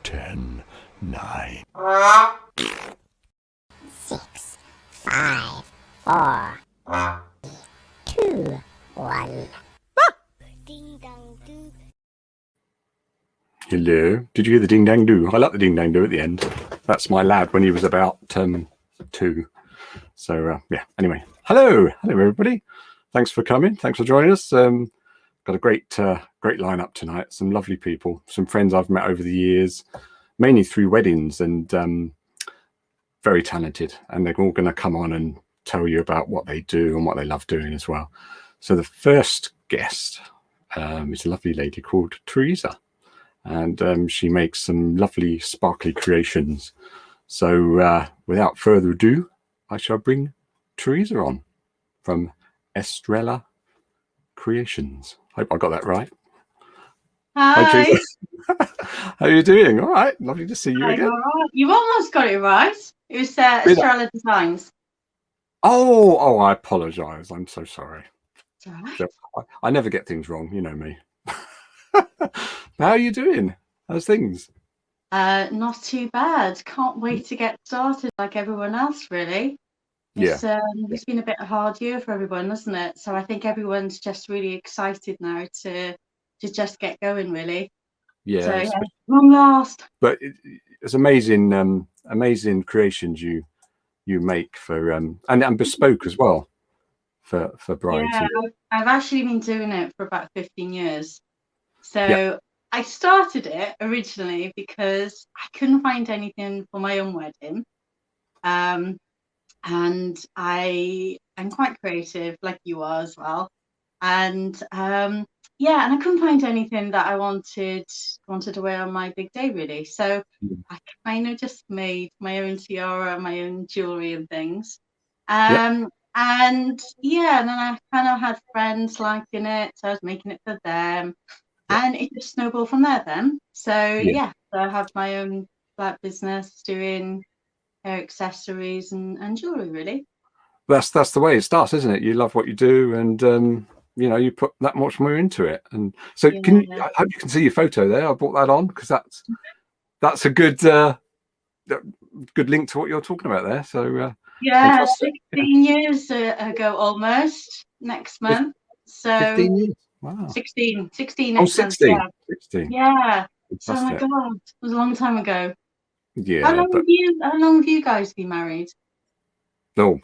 10, 9, 6, 5, 4, 2, 1. Ding dong doo. Hello. Did you hear the ding dang do? I like the ding dang do at the end. That's my lad when he was about 2. So yeah. Anyway, hello everybody. Thanks for coming. Thanks for joining us. Got a great lineup tonight. Some lovely people, some friends I've met over the years, mainly through weddings, and very talented. And they're all going to come on and tell you about what they do and what they love doing as well. So the first guest is a lovely lady called Teresa, and she makes some lovely sparkly creations. So without further ado, I shall bring Teresa on from Estrella Creations. Hope I got that right. Hi. Teresa. How are you doing? All right. Lovely to see you again. All right. You almost got it right. It was Estrella Designs. Oh, I apologise. I'm so sorry. It's all right. So, I never get things wrong. You know me. How are you doing? How's things? Not too bad. Can't wait to get started like everyone else, really. It's been a bit of a hard year for everyone, hasn't it? So I think everyone's just really excited now to just get going, really. Yeah. So yeah, long last. But it's amazing, amazing creations you make for and bespoke as well for brides. Yeah, I've actually been doing it for about 15 years. So Yeah. I started it originally because I couldn't find anything for my own wedding. And I'm quite creative, like you are as well. And yeah, and I couldn't find anything that I wanted to wear on my big day, really. So I kind of just made my own tiara, my own jewellery and things. And yeah, and then I kind of had friends liking it, so I was making it for them. And it just snowballed from there then. So yeah, so I have my own business doing hair accessories and jewellery, really. That's the way it starts, isn't it? You love what you do, and you know, you put that much more into it. And so I hope you can see your photo there. I brought that on because that's a good link to what you're talking about there. So yeah, fantastic. 16 years ago almost next month. So 15 years. Wow. 16 Oh, next 16. month. 16. Yeah. Fantastic. So my God, it was a long time ago. Yeah. How long have you guys been married? Oh,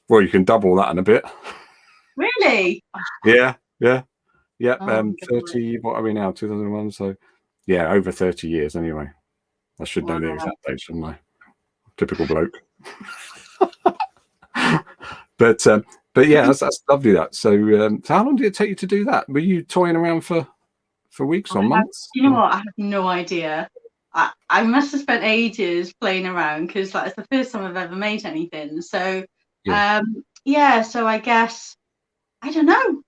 well, you can double that in a bit. Really? Yeah. Oh, 30. What are we now? 2001. So yeah, over 30 years anyway. I should know the exact dates from my typical bloke. But yeah, that's lovely. That so how long did it take you to do that? Were you toying around for weeks or months? You know what? I have no idea. I must have spent ages playing around because it's the first time I've ever made anything. So yeah, so I guess I don't know.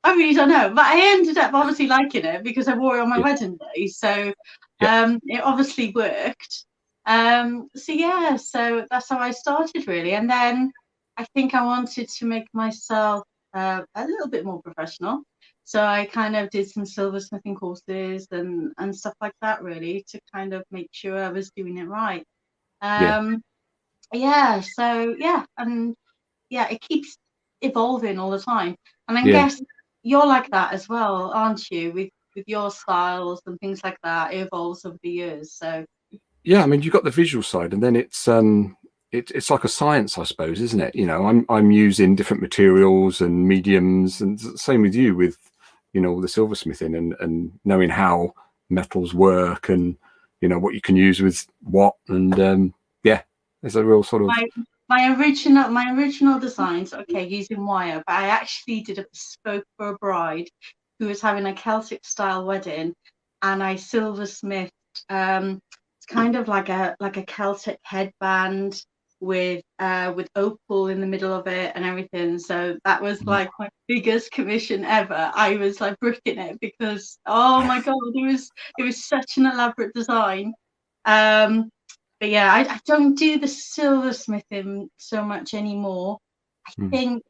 I really don't know. But I ended up obviously liking it because I wore it on my wedding day. So it obviously worked. So yeah, so that's how I started really. And then I think I wanted to make myself a little bit more professional. So I kind of did some silversmithing courses and stuff like that, really, to kind of make sure I was doing it right. So it keeps evolving all the time. And I guess you're like that as well, aren't you? With your styles and things like that, it evolves over the years. So yeah, I mean, you've got the visual side, and then it's like a science, I suppose, isn't it? You know, I'm using different materials and mediums, and same with you with, you know, the silversmithing and knowing how metals work and, you know, what you can use with what, and there's a real sort of my original designs, using wire, but I actually did a bespoke for a bride who was having a Celtic style wedding, and I silversmithed it's kind of like a Celtic headband with opal in the middle of it and everything. So that was like my biggest commission ever. I was like bricking it because oh my God, it was such an elaborate design. But yeah, I don't do the silversmithing so much anymore. I think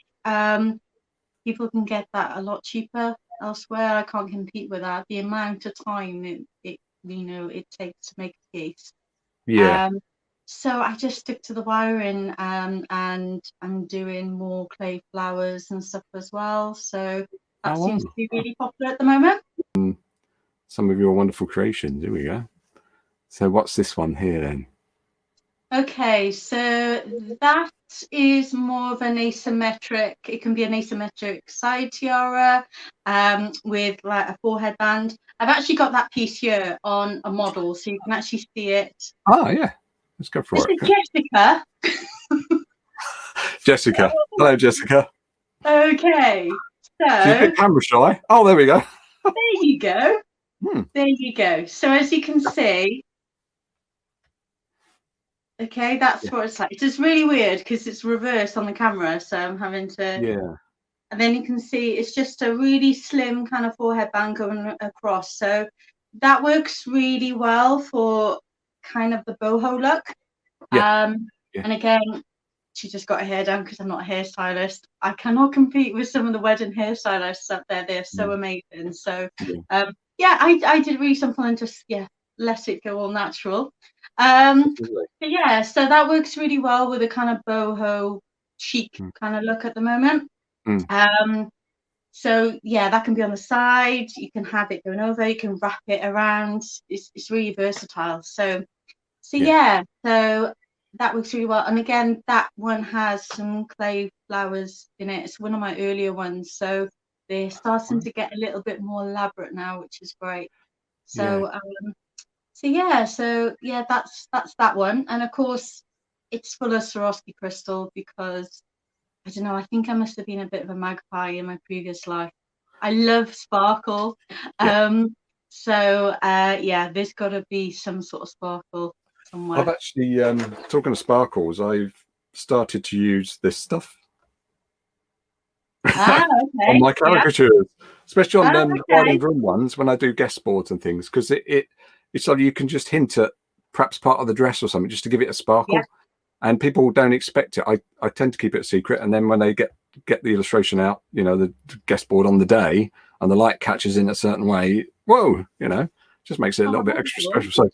people can get that a lot cheaper elsewhere. I can't compete with that. The amount of time it it takes to make a piece. Yeah. So I just stick to the wiring, and I'm doing more clay flowers and stuff as well. So that Oh, seems to wow. be really popular at the moment. Some of your wonderful creations. Here we go. So what's this one here then? Okay, so that is more of an asymmetric. It can be an asymmetric side tiara, with like a forehead band. I've actually got that piece here on a model, so you can actually see it. Oh, yeah. Let's go This for is it. Jessica. Jessica. Hello, Jessica. Okay, so She's a bit camera shy. Oh, there we go. there you go. Hmm. There you go. So as you can see, okay, that's Yeah. what it's like. It's just really weird because it's reversed on the camera, so I'm having to. Yeah. And then you can see it's just a really slim kind of forehead band going across. So that works really well for kind of the boho look. Yeah. And again, she just got her hair done because I'm not a hairstylist. I cannot compete with some of the wedding hairstylists up there. They're so amazing. So yeah, I did really simple and just let it go all natural. But yeah, so that works really well with a kind of boho chic kind of look at the moment. So yeah, that can be on the side. You can have it going over. You can wrap it around. It's really versatile. So yeah, so that works really well. And again, that one has some clay flowers in it. It's one of my earlier ones. So they're starting to get a little bit more elaborate now, which is great. So so yeah, that's that one. And of course, it's full of Swarovski crystal because I don't know, I think I must have been a bit of a magpie in my previous life. I love sparkle. So yeah, there's got to be some sort of sparkle somewhere. I've actually, talking of sparkles, I've started to use this stuff Okay. on my caricatures, especially on Okay. bride and groom ones when I do guest boards and things, because it's like you can just hint at perhaps part of the dress or something just to give it a sparkle. And people don't expect it. I tend to keep it a secret, and then when they get the illustration out, the guest board on the day, and the light catches in a certain way, whoa, just makes it a little bit extra special. So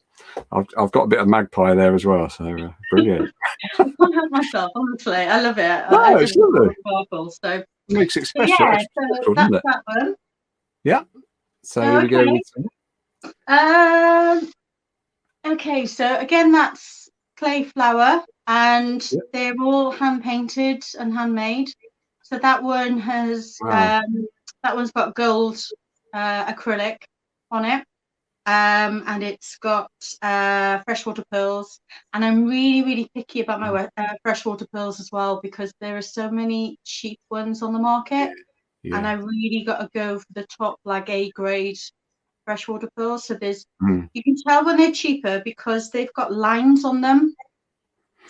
I've got a bit of magpie there as well. So brilliant. I can't help myself, honestly. I love it. No, I it's do lovely. sparkle. So It makes it special. yeah, Extra so special, that's doesn't it? that one. Yeah. So here we go. Okay, so again, that's clay flower, and they're all hand painted and handmade. So that one has that one's got gold acrylic on it, and it's got freshwater pearls. And I'm really picky about my freshwater pearls as well because there are so many cheap ones on the market, and I really got to go for the top like A grade freshwater pearls. So there's you can tell when they're cheaper because they've got lines on them,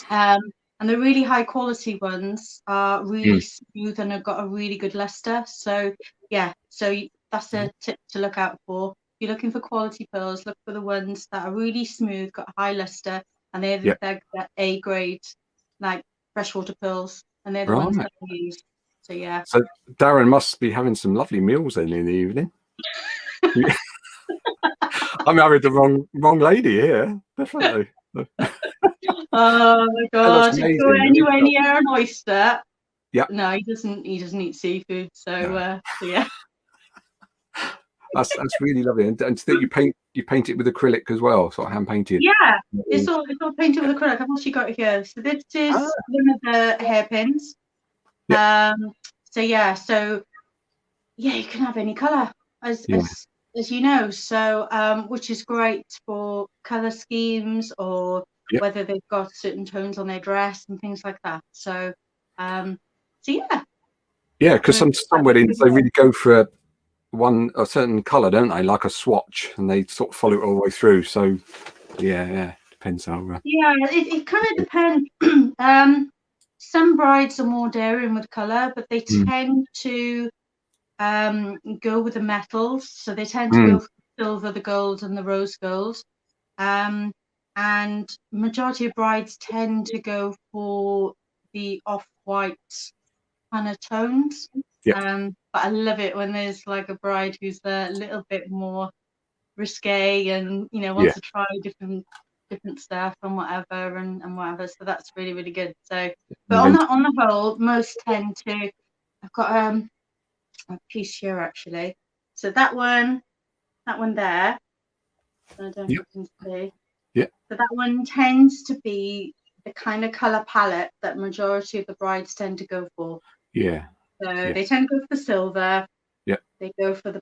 and the really high quality ones are really smooth and have got a really good luster. So yeah, that's a tip to look out for. If you're looking for quality pearls, look for the ones that are really smooth, got high luster, and they're A grade, like freshwater pearls, and they're the ones that I use. So yeah. So Darren must be having some lovely meals then in the evening. I married the wrong lady here, definitely. Oh my god! If you're anywhere near an oyster, yeah. No, he doesn't eat seafood. So yeah. That's really lovely, and that you paint it with acrylic as well, sort of hand painted. Yeah, it's all painted with acrylic. I've actually got it here. So this is one of the hairpins. So yeah, you can have any color as you know. So which is great for color schemes or whether they've got certain tones on their dress and things like that. So yeah. Yeah, because some weddings they really go for a certain color, don't they? Like a swatch, and they sort of follow it all the way through. So yeah, depends how. Yeah, it kind of depends. Some brides are more daring with color, but they tend to go with the metals. So they tend to go for the silver, the gold, and the rose gold. And majority of brides tend to go for the off-white kind of tones. But I love it when there's like a bride who's a little bit more risque and, you know, wants to try different stuff and whatever and whatever. So that's really, really good. So, but on the whole, most tend to. I've got a piece here actually. So that one there. I don't know if you can see. Yeah. So that one tends to be the kind of color palette that majority of the brides tend to go for. Yeah. So they tend to go for the silver. Yeah. They go for the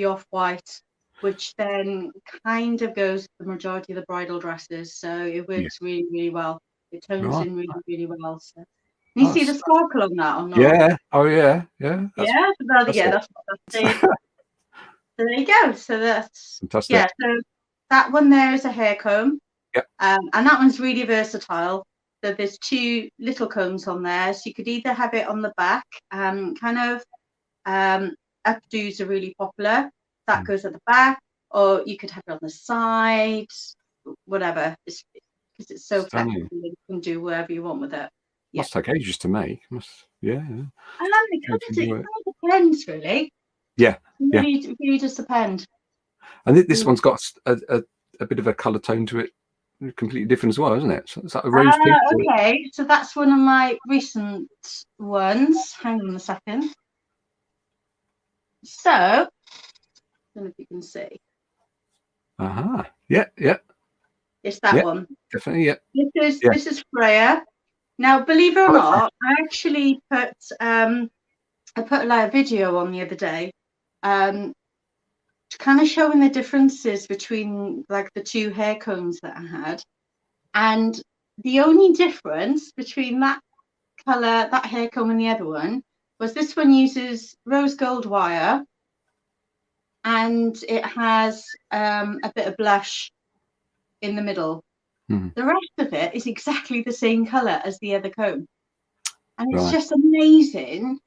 off-white, which then kind of goes to the majority of the bridal dresses. So it works really, really well. It tones in really, really well. So you see the sparkle on that or not? Yeah. Oh yeah. Yeah. That's what that's saying. So there you go. So that's fantastic. Yeah. So that one there is a hair comb. Yeah. And that one's really versatile. So there's two little combs on there. So you could either have it on the back, kind of updos are really popular. That goes at the back, or you could have it on the side, whatever. Because it's so flexible, you can do whatever you want with it. Must take ages to make. It kind of depends, really. Yeah. It really just depends. And this one's got a bit of a colour tone to it, completely different as well, isn't it? So it's like a rose pink. Okay, so that's one of my recent ones. Hang on a second. So, I don't know if you can see. Yeah. It's that one. Definitely, yeah. This is Freya. Now, believe it or not, I actually put like a video on the other day, kind of showing the differences between like the two hair combs that I had, and the only difference between that color, that hair comb, and the other one was this one uses rose gold wire, and it has a bit of blush in the middle. The rest of it is exactly the same color as the other comb, and it's just amazing.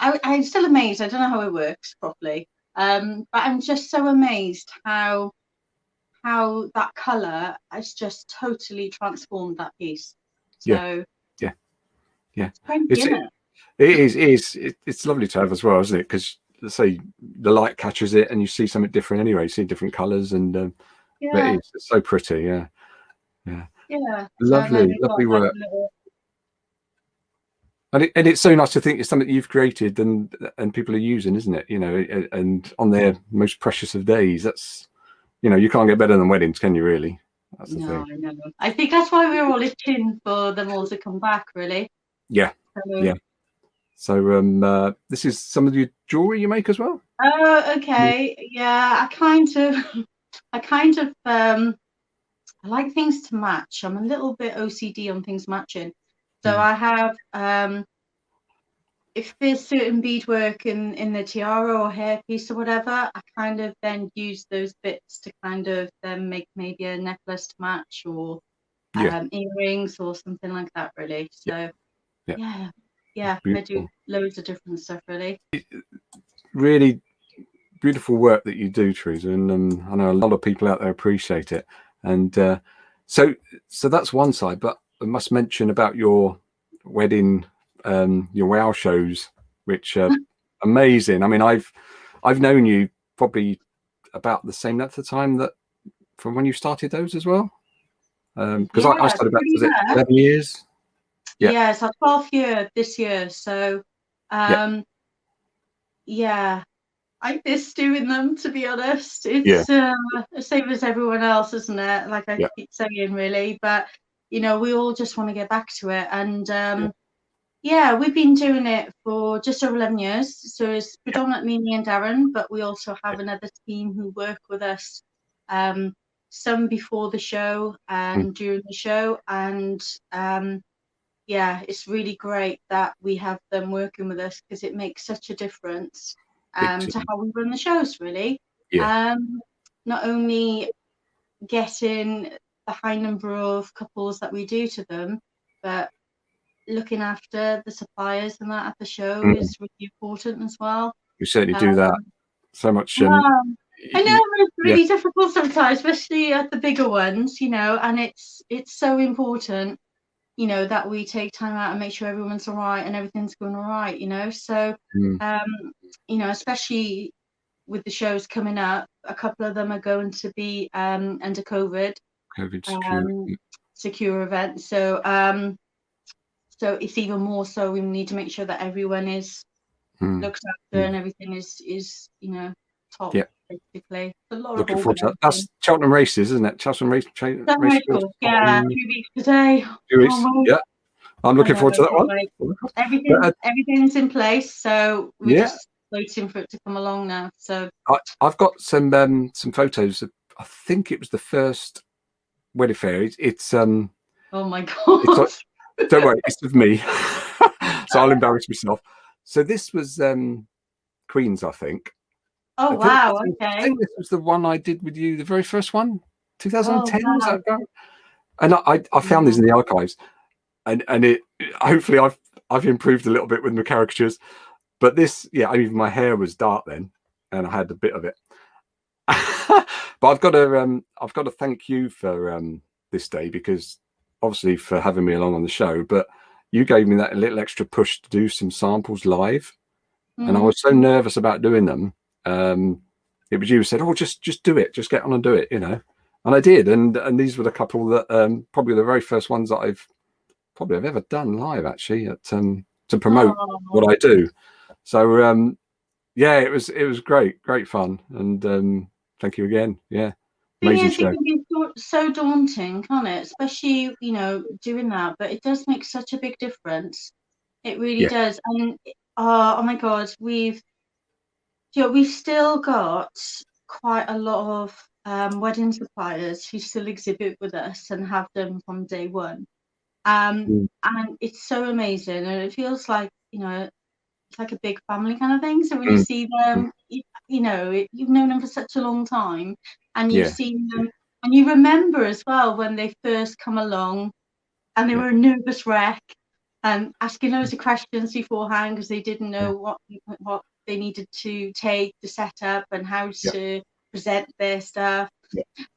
I'm still amazed. I don't know how it works properly, but I'm just so amazed how that color has just totally transformed that piece. So yeah. It is. It's lovely to have as well, isn't it? Because let's say the light catches it, and you see something different anyway. You see different colours, and it's so pretty. Yeah. Lovely work. And it's so nice to think it's something you've created and people are using, isn't it? You know, and on their most precious of days, that's, you know, you can't get better than weddings, can you? Really? That's the thing. I know. I think that's why we're all itching for them all to come back, really. Yeah. So this is some of the jewelry you make as well. Oh, okay. Yeah, I like things to match. I'm a little bit OCD on things matching. So I have if there's certain beadwork in the tiara or hairpiece or whatever, I kind of then use those bits to kind of then make maybe a necklace to match, or earrings or something like that, really. So I do loads of different stuff, really. Really beautiful work that you do, Teresa, and I know a lot of people out there appreciate it. And so that's one side, but I must mention about your wedding, your wow shows, which are amazing. I mean, I've known you probably about the same length of time that from when you started those as well, because I started about 11 years. It's our 12th year this year, so I miss doing them, to be honest. It's the same as everyone else, isn't it? Like I keep saying, really. But you know, we all just want to get back to it, and we've been doing it for just over 11 years. So it's predominantly me and Darren, but we also have another team who work with us. Some before the show and during the show, and it's really great that we have them working with us, because it makes such a difference to how we run the shows, really. Not only getting the high number of couples that we do to them, but looking after the suppliers and that at the show is really important as well. You certainly do that so much. I know it's really difficult sometimes, especially at the bigger ones, you know, and it's so important, you know, that we take time out and make sure everyone's all right and everything's going all right, you know. So you know, especially with the shows coming up, a couple of them are going to be under COVID secure. secure events. So so it's even more so we need to make sure that everyone is looks after and everything is you know, top. Yeah. Basically, a lot Looking of forward to that. That's Cheltenham races, isn't it? Cheltenham race. yeah, 3 weeks today. 2 weeks. Yeah, I'm looking forward to that one. Like, everything's in place, so we're just waiting for it to come along now. So I've got some photos of, I think it was the first wedding fair. It's oh my god. Don't worry, it's of me. So I'll embarrass myself. So this was Queen's, I think. Oh wow, okay. I think this was the one I did with you, the very first one, 2010. Oh, wow. Was that? And I found these in the archives, and it hopefully I've improved a little bit with my caricatures, but this, yeah, I mean my hair was dark then, and I had a bit of it. But I've got to thank you for this day, because obviously for having me along on the show, but you gave me that little extra push to do some samples live, and I was so nervous about doing them. It was you who said, "Oh, just do it, just get on and do it," you know, and I did, and these were the couple that probably the very first ones that I've ever done live, actually, at to promote what I do. So yeah, it was great fun, and thank you again. Yeah, amazing show. It can be so daunting, can't it? Especially, you know, doing that, but it does make such a big difference. It really does. And oh my god, we've still got quite a lot of wedding suppliers who still exhibit with us and have done from day one. And it's so amazing, and it feels like, you know, it's like a big family kind of thing. So when you see them, you know, you've known them for such a long time, and you've seen them, and you remember as well when they first come along, and they were a nervous wreck, and asking loads of questions beforehand because they didn't know what they needed to take to set up and how to present their stuff,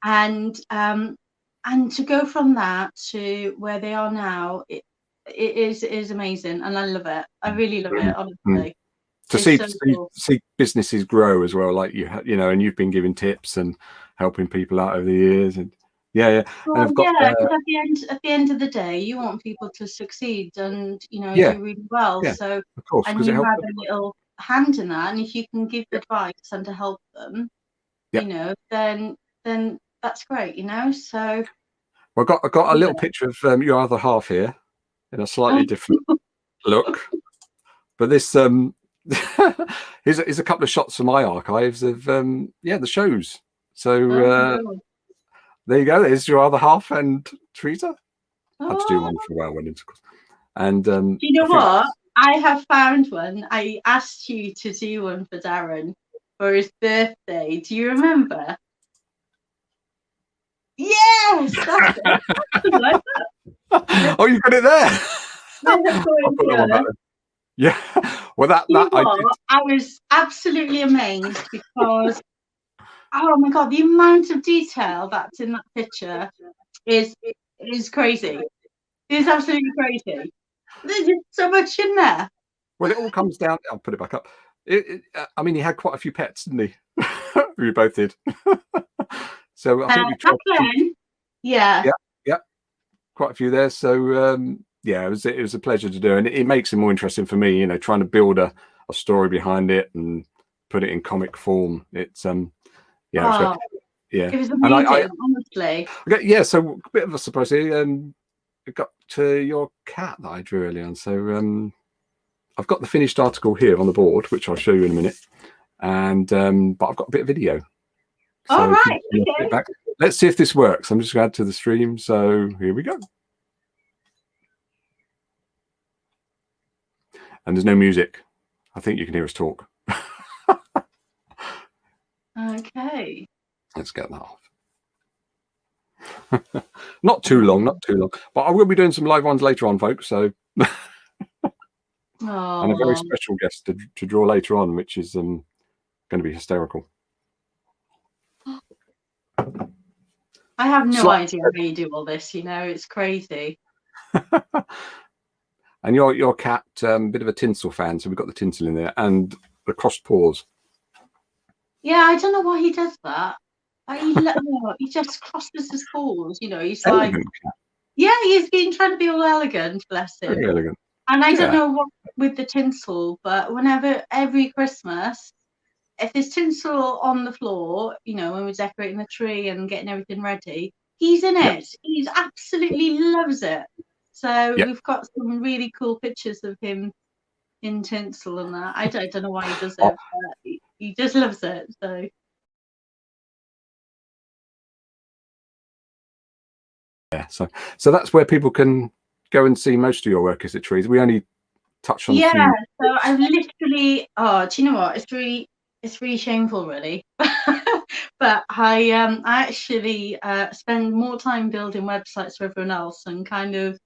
and to go from that to where they are now, it is amazing, and I love it. I really love it, honestly. To see businesses grow as well, like you know, and you've been giving tips and helping people out over the years, and well, and I've got at the end of the day, you want people to succeed and, you know, do really well. So of course, and you have a little hand in that, and if you can give advice and to help them, you know, then that's great, you know. So I got a little picture of your other half here in a slightly different look, but this here's a couple of shots from my archives of the shows. So there you go. There's your other half and Teresa. I had to do one for Well Weddings, of course. And do you know what? I have found one. I asked you to do one for Darren for his birthday. Do you remember? Yes, that's it. Oh, you got it there. Yeah. Well, that I was absolutely amazed because, oh my god, the amount of detail that's in that picture is crazy. It's absolutely crazy. There's just so much in there. Well, it all comes down. I'll put it back up. I mean, he had quite a few pets, didn't he? We both did. So I think we tried. Yeah, quite a few there. So it was a pleasure to do, and it makes it more interesting for me. You know, trying to build a story behind it and put it in comic form. It's it was amazing, honestly. Okay, so a bit of a surprise here. It got to your cat that I drew earlier on. So I've got the finished article here on the board, which I'll show you in a minute, and but I've got a bit of video. So all right, okay. Let's see if this works. I'm just going to add to the stream. So here we go. And there's no music. I think you can hear us talk. Okay. Let's get that off. Not too long. But I will be doing some live ones later on, folks. So, and a very special guest to draw later on, which is going to be hysterical. I have no idea how you do all this. You know, it's crazy. And your cat, bit of a tinsel fan, so we've got the tinsel in there and the crossed paws. Yeah, I don't know why he does that. He just crosses his balls, you know. He's like, Elegant. yeah, he's been trying to be all elegant, bless him. Very elegant. And I don't Yeah. know what with the tinsel, but every Christmas, if there's tinsel on the floor, you know, when we're decorating the tree and getting everything ready, he's in Yep. it. He's absolutely loves it. So Yep. we've got some really cool pictures of him in tinsel and that. I don't know why he does it, Oh. but he just loves it. So Yeah. So that's where people can go and see most of your work, is it, Teresa? We only touch on a few. so I've literally do you know what? It's really shameful really. But I actually spend more time building websites for everyone else, and kind of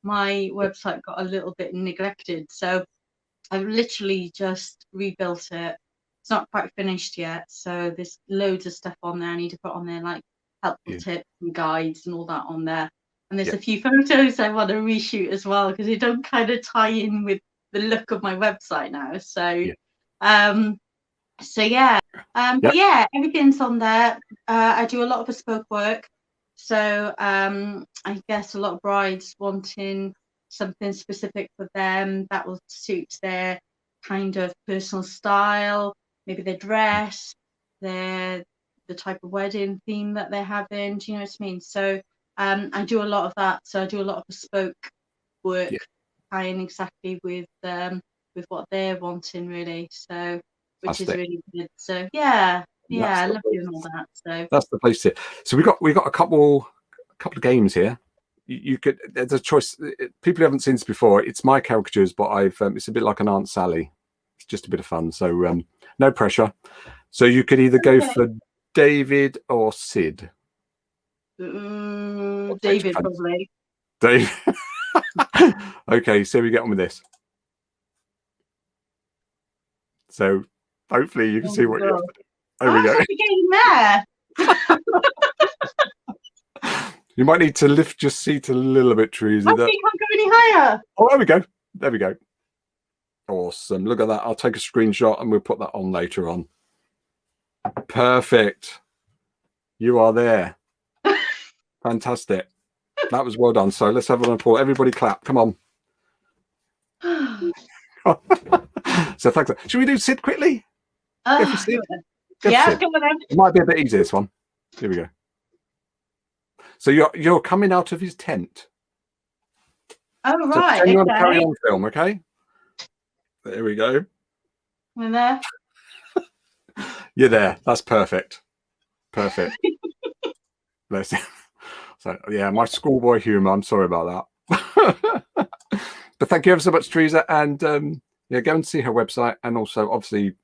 my website got a little bit neglected. So I've literally just rebuilt it. It's not quite finished yet. So there's loads of stuff on there I need to put on there, like helpful tips and guides and all that on there. And there's a few photos I want to reshoot as well, because they don't kind of tie in with the look of my website now. So but yeah, everything's on there. I do a lot of bespoke work. So I guess a lot of brides wanting something specific for them that will suit their kind of personal style, maybe their dress, the type of wedding theme that they're having. Do you know what I mean? So I do a lot of that. So I do a lot of bespoke work, tying exactly with what they're wanting really. So which is really good. So yeah, I love doing all that. So that's the place to. So we got a couple of games here. You could, there's a choice. People who haven't seen this before, it's my caricatures, but I've it's a bit like an Aunt Sally. It's just a bit of fun. So no pressure. So you could either go for David or Sid. David probably. Dave. Okay, so we get on with this. So hopefully you can see what you have to do. There we go. Getting there. You might need to lift your seat a little bit, Teresa. I think I can't go any higher. Oh, there we go. There we go. Awesome. Look at that. I'll take a screenshot and we'll put that on later on. Perfect. You are there. Fantastic. That was well done. So let's have an applause. Everybody clap. Come on. So thanks. Should we do Sid quickly? Go for Sid. Yeah, come on then. It might be a bit easier, this one. Here we go. So you're coming out of his tent. Oh, right. So you want to carry on film, okay? There we go. We're there. You're there. That's perfect. Perfect. So yeah, my schoolboy humor. I'm sorry about that. But thank you ever so much, Teresa. And yeah, go and see her website. And also, obviously,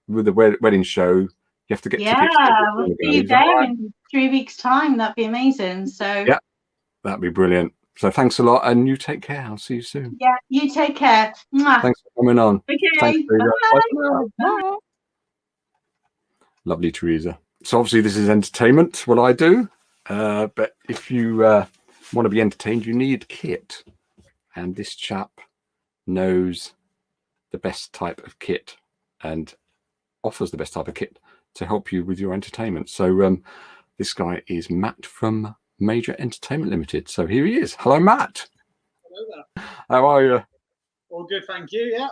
with the wedding show, you have to get tickets. We'll see you there in 3 weeks' time. That'd be amazing. So yeah, that'd be brilliant. So thanks a lot, and you take care. I'll see you soon. Yeah, you take care. Mwah. Thanks for coming on. Okay. Thanks, Teresa. Bye. Bye. Lovely, Teresa. So obviously this is entertainment, what I do. But if you want to be entertained, you need kit. And this chap knows the best type of kit and offers the best type of kit to help you with your entertainment. So this guy is Matt from Major Entertainment Limited. So here he is. Hello, Matt. Hello there. How are you? All good, thank you. Yeah.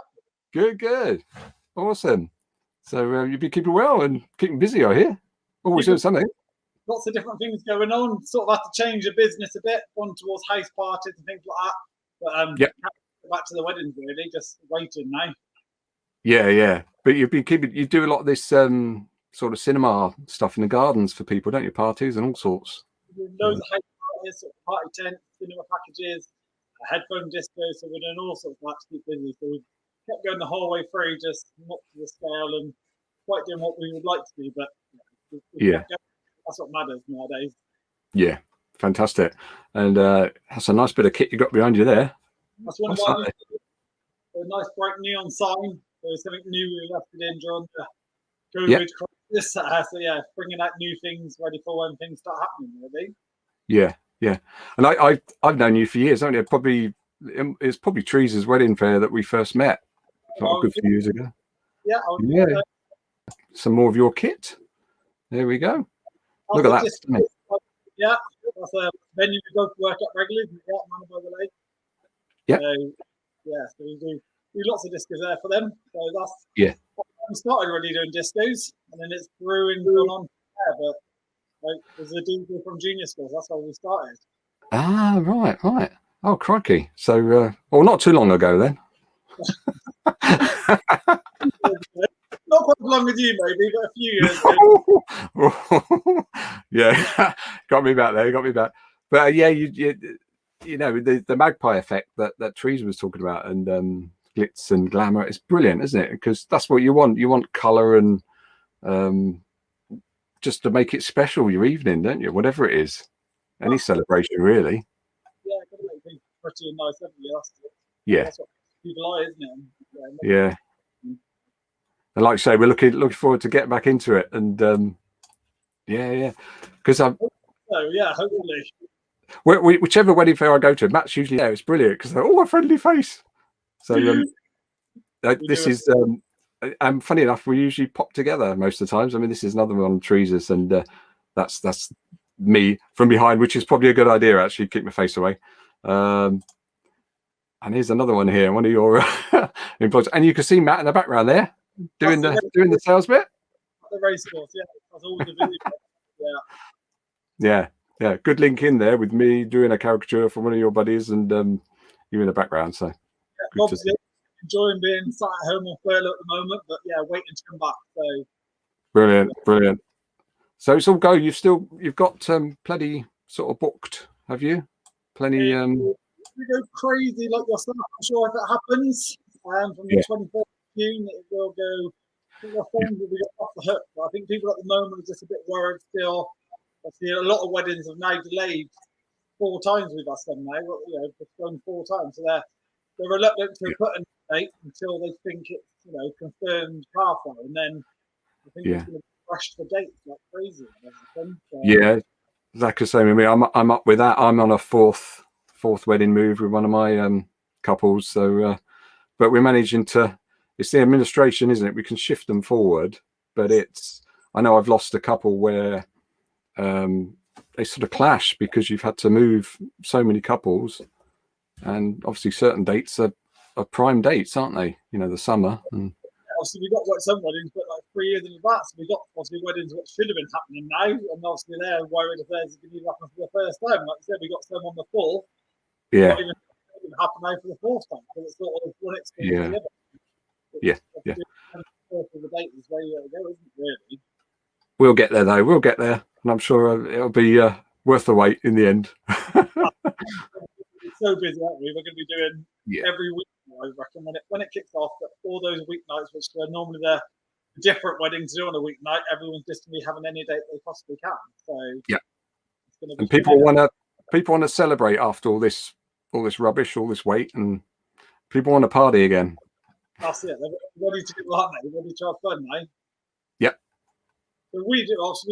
Good. Awesome. So you've been keeping well and keeping busy, I hear. Always doing something. Lots of different things going on. Sort of have to change the business a bit, gone towards house parties and things like that. But back to the weddings really, just waiting now. Yeah. But you've been you do a lot of this sort of cinema stuff in the gardens for people, don't you? Parties and all sorts. Loads of house parties, sort of party tents, cinema packages, headphone discos. So we're doing all sorts of that to keep busy. So we kept going the whole way through, just not to the scale and quite doing what we would like to do, but yeah, that's what matters nowadays. Yeah, fantastic. And that's a nice bit of kit you got behind you there. That's one of my a nice bright neon sign. There's something new we left it in during the COVID crisis. So yeah, bringing out new things ready for when things start happening. Really. Yeah. And I've known you for years, haven't you? It's probably Teresa's wedding fair that we first met. A good few years ago. Yeah. some more of your kit. There we go. Look at that. Yeah, that's a venue we go to work at regularly. Yeah, Man by the Lake. Yeah. So, yeah, so we do lots of discos there for them. So that's we started already doing discos, and then it's grew and gone on there. But like, there's a DJ from Junior Schools. That's how we started. Ah, right. Oh, crikey. So, well, not too long ago then. Not quite as long as you, maybe, but a few years ago. Yeah, got me back there. But yeah, you know, the magpie effect that Teresa was talking about, and glitz and glamour, it's brilliant, isn't it? Because that's what you want. You want colour and just to make it special your evening, don't you? Whatever it is, any celebration really. Yeah, got to make things pretty and nice, haven't you? Yeah. That's what people are, isn't it? Yeah. And like I say, we're looking forward to getting back into it, and because I'm. So yeah, hopefully. Whichever wedding fair I go to, Matt's usually there. It's brilliant because they're a friendly face. So this is funny enough, we usually pop together most of the times. I mean, this is another one, Teresa's, and that's me from behind, which is probably a good idea actually. Keep my face away. And here's another one here, one of your employees, and you can see Matt in the background there doing the sales bit. The race course, yeah. That's all the video. Yeah. Good link in there with me doing a caricature from one of your buddies, and you in the background. So obviously enjoying being sat at home on furlough at the moment, but yeah, waiting to come back. So brilliant. So it's all go. You've got plenty sort of booked, have you? Plenty. We go crazy like yourself. I'm sure if it happens from the 24th of June, it will go. I think we got off the hook. But I think people at the moment are just a bit worried still. I see a lot of weddings have now delayed 4 times with us now. You know, postponed 4 times. So they're reluctant to put a date until they think it's confirmed halfway, and then I think it's going to rush the dates like crazy. Yeah, exactly the same with me. I'm up with that. I'm on a fourth wedding move with one of my couples. So, but we're managing to. It's the administration, isn't it? We can shift them forward, but I know I've lost a couple where they sort of clash because you've had to move so many couples, and obviously certain dates are prime dates, aren't they? You know, the summer. And obviously we got some weddings, but like 3 years in advance. We got obviously weddings which should have been happening now, and obviously they're worried if theirs is going to happen for the first time. Like I said, we got some on the 4th. Yeah. Not even happen now for the 4th time, because it's sort of one experience. Yeah. The date is where you go, isn't it, really? We'll get there though. We'll get there, and I'm sure it'll be worth the wait in the end. It's so busy, aren't we? We're going to be doing every week. I reckon when it kicks off, all those weeknights, which are normally the different weddings to do on a weeknight, everyone's just going to be having any date they possibly can. So it's going to be. And people want to celebrate after all this rubbish, all this wait, and people want to party again. That's it. They're ready to do, aren't they? Ready to have fun, eh? Yep. So we do lots of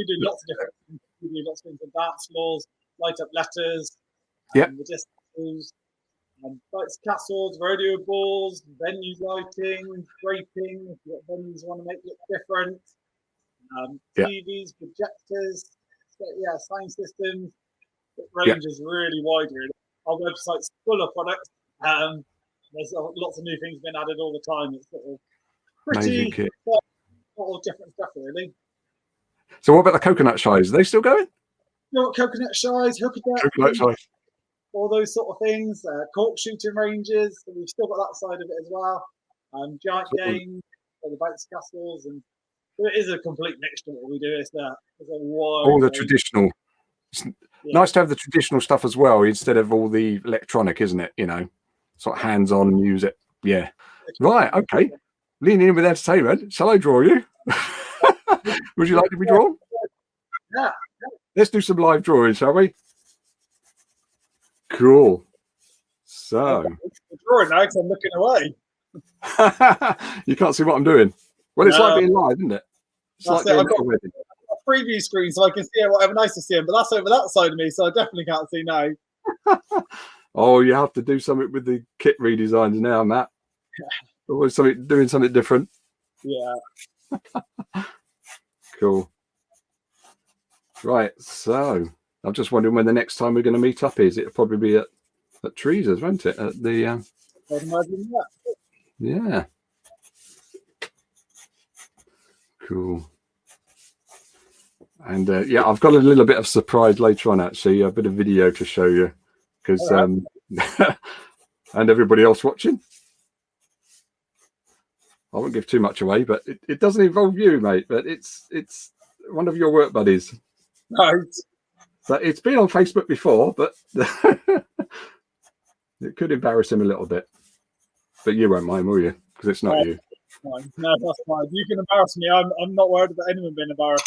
different things. We do lots of things with dance floors, light up letters, the discos, lights, castles, rodeo balls, venue lighting, draping. If you've got venues want to make it different, TVs, projectors, sign systems. It ranges really wide. Really, our website's full of products. There's lots of new things being added all the time. It's sort of pretty all different stuff, really. So what about the coconut shies? Are they still going? Coconut shies, coconut shies, all those sort of things. Cork shooting ranges. So we've still got that side of it as well. Giant games, the bounce castles, and so it is a complete mixture. What we do is that all the traditional. It's nice to have the traditional stuff as well instead of all the electronic, isn't it? You know. Sort of hands-on music. Yeah. Right. Okay. Leaning in with entertainment. Shall I draw you? Would you like to be drawn? Yeah. Let's do some live drawing, shall we? Cool. So. I'm drawing now because I'm looking away. You can't see what I'm doing. Well, it's like being live, isn't it? It's like I've got a preview screen so I can see whatever nice to see him, but that's over that side of me, so I definitely can't see now. Oh, you have to do something with the kit redesigns now, Matt. Always doing something different. Yeah. Cool. Right, so I'm just wondering when the next time we're going to meet up is. It'll probably be at Teresa's, won't it? At the I'd imagine that. yeah. Cool. And yeah, I've got a little bit of surprise later on, actually, a bit of video to show you, because and everybody else watching. I won't give too much away, but it doesn't involve you, mate. But it's one of your work buddies. Right. So it's been on Facebook before, but it could embarrass him a little bit. But you won't mind, will you? Because it's not you. Fine. No, that's fine. You can embarrass me. I'm not worried about anyone being embarrassed.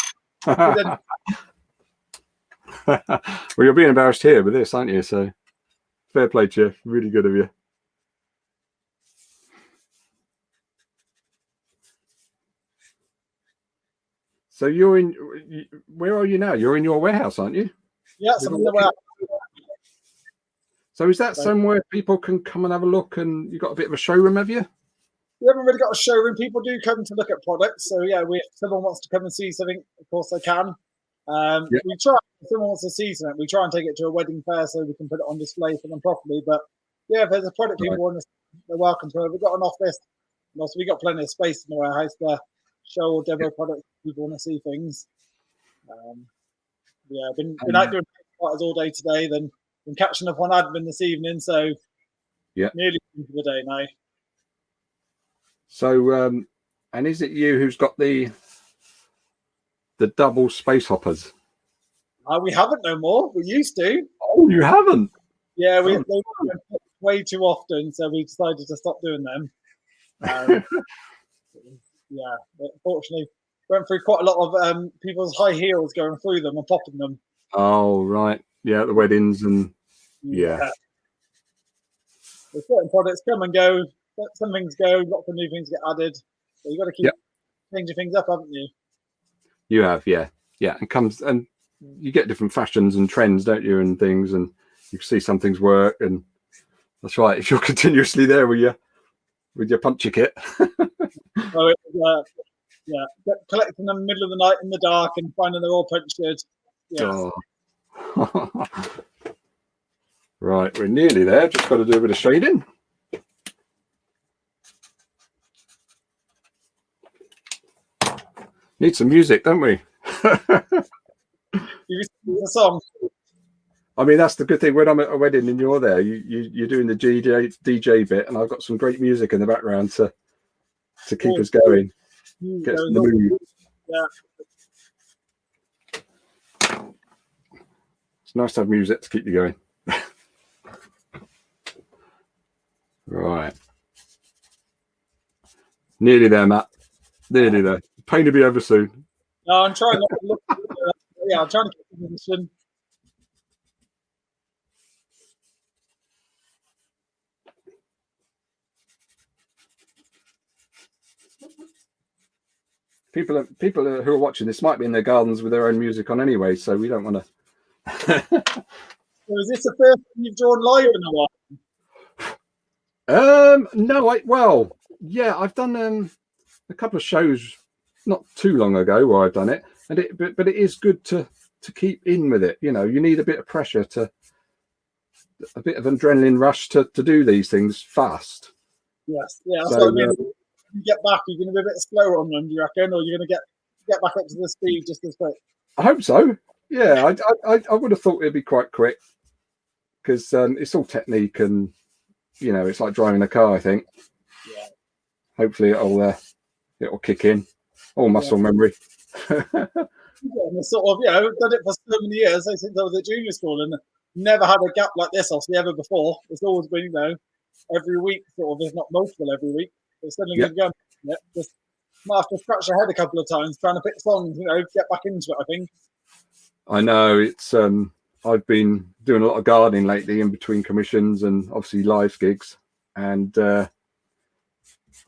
Well, you're being embarrassed here with this, aren't you? So fair play to you. Really good of you. So you're in, where are you now? You're in your warehouse, aren't you? Yes, I'm in the warehouse. So is that somewhere people can come and have a look, and you've got a bit of a showroom, have you? We haven't really got a showroom. People do come to look at products. So yeah, if someone wants to come and see something, of course they can. We try, if someone wants to see something, we try and take it to a wedding fair so we can put it on display for them properly. But yeah, if there's a product people want to see, they're welcome to it. We've got an office. And also, we've got plenty of space in the warehouse to show or demo products if people want to see things. Yeah, I've been out doing parties all day today, then been catching up on admin this evening, so yeah, nearly into the day now. So, and is it you who's got the double space hoppers? We haven't no more. We used to. Oh, you haven't? Yeah, they way too often, so we decided to stop doing them. Yeah, unfortunately, went through quite a lot of people's high heels going through them and popping them. Oh, right. Yeah, at the weddings and yeah. There's certain products come and go. Some things go. Lots of new things get added. So you've got to keep changing things up, haven't you? You have, yeah, yeah. And you get different fashions and trends, don't you, and things, and you see some things work, and that's right. If you're continuously there with your punchy kit. So collecting them in the middle of the night in the dark and finding they're all punctured. Yeah. Oh. Right, we're nearly there. Just got to do a bit of shading. Need some music, don't we? You sing a song. I mean, that's the good thing. When I'm at a wedding and you're there, you're doing the DJ bit, and I've got some great music in the background to keep us going. Get in the mood. Yeah. It's nice to have music to keep you going. Right. Nearly there, Matt. Nearly there. Pain to be over soon. No, I'm trying not to look. Yeah, I'm trying to keep the position. People who are watching this might be in their gardens with their own music on anyway, so we don't want to. So is this the first time you've drawn live in a while? No, well, yeah, I've done a couple of shows not too long ago where I've done it, and but it is good to keep in with it. You know, you need a bit of pressure a bit of adrenaline rush to do these things fast. Yes, yeah. So, I mean, when you get back, you're going to be a bit slower on them, do you reckon, or you're going to get back up to the speed just as quick? I hope so. Yeah, I would have thought it'd be quite quick because it's all technique, and you know, it's like driving a car. I think. Yeah. Hopefully, it'll kick in. All muscle memory. Yeah, sort of, I've done it for so many years since I was at junior school, and never had a gap like this obviously ever before. It's always been, every week, sort of, if not multiple every week. But suddenly just might have to scratch your head a couple of times trying to pick songs, get back into it, I think. I know it's I've been doing a lot of gardening lately in between commissions and obviously live gigs, and I'm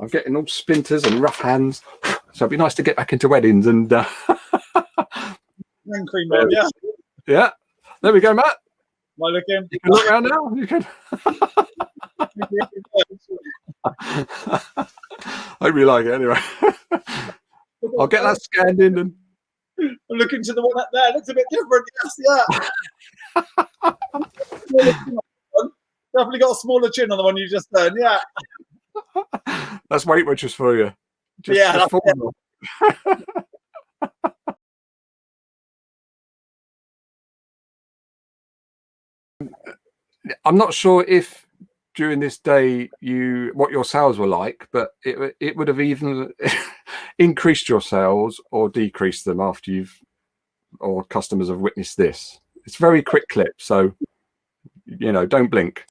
getting all splinters and rough hands, so it'd be nice to get back into weddings and cream on, yeah. Yeah, there we go, Matt. Am I looking? You can look around now. You can. Hope you like it anyway. I'll get that scanned in. And I'm looking to the one up there. Looks a bit different. Yes, yeah. Definitely got a smaller chin on the one you just done. Yeah. that's Weight Watchers for you. Yeah, Just forward. I'm not sure if during this day what your sales were like, but it would have even increased your sales or decreased them after or customers have witnessed this. It's a very quick clip, so don't blink.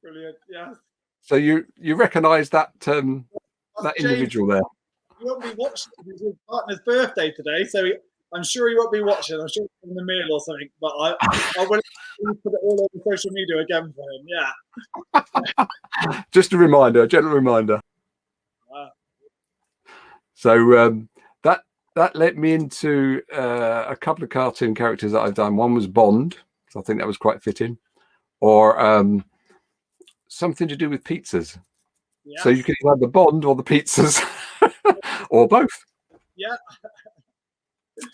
Brilliant. Yes. So you recognise that that individual there. He won't be watching. It's his partner's birthday today, so I'm sure he won't be watching. I'm sure he's in the meal or something. But I will put it all over social media again for him. Yeah. Just a reminder, a gentle reminder. Wow. So that led me into a couple of cartoon characters that I've done. One was Bond, so I think that was quite fitting, or something to do with pizzas. Yeah. So you can either have the Bond or the pizzas, or both. Yeah.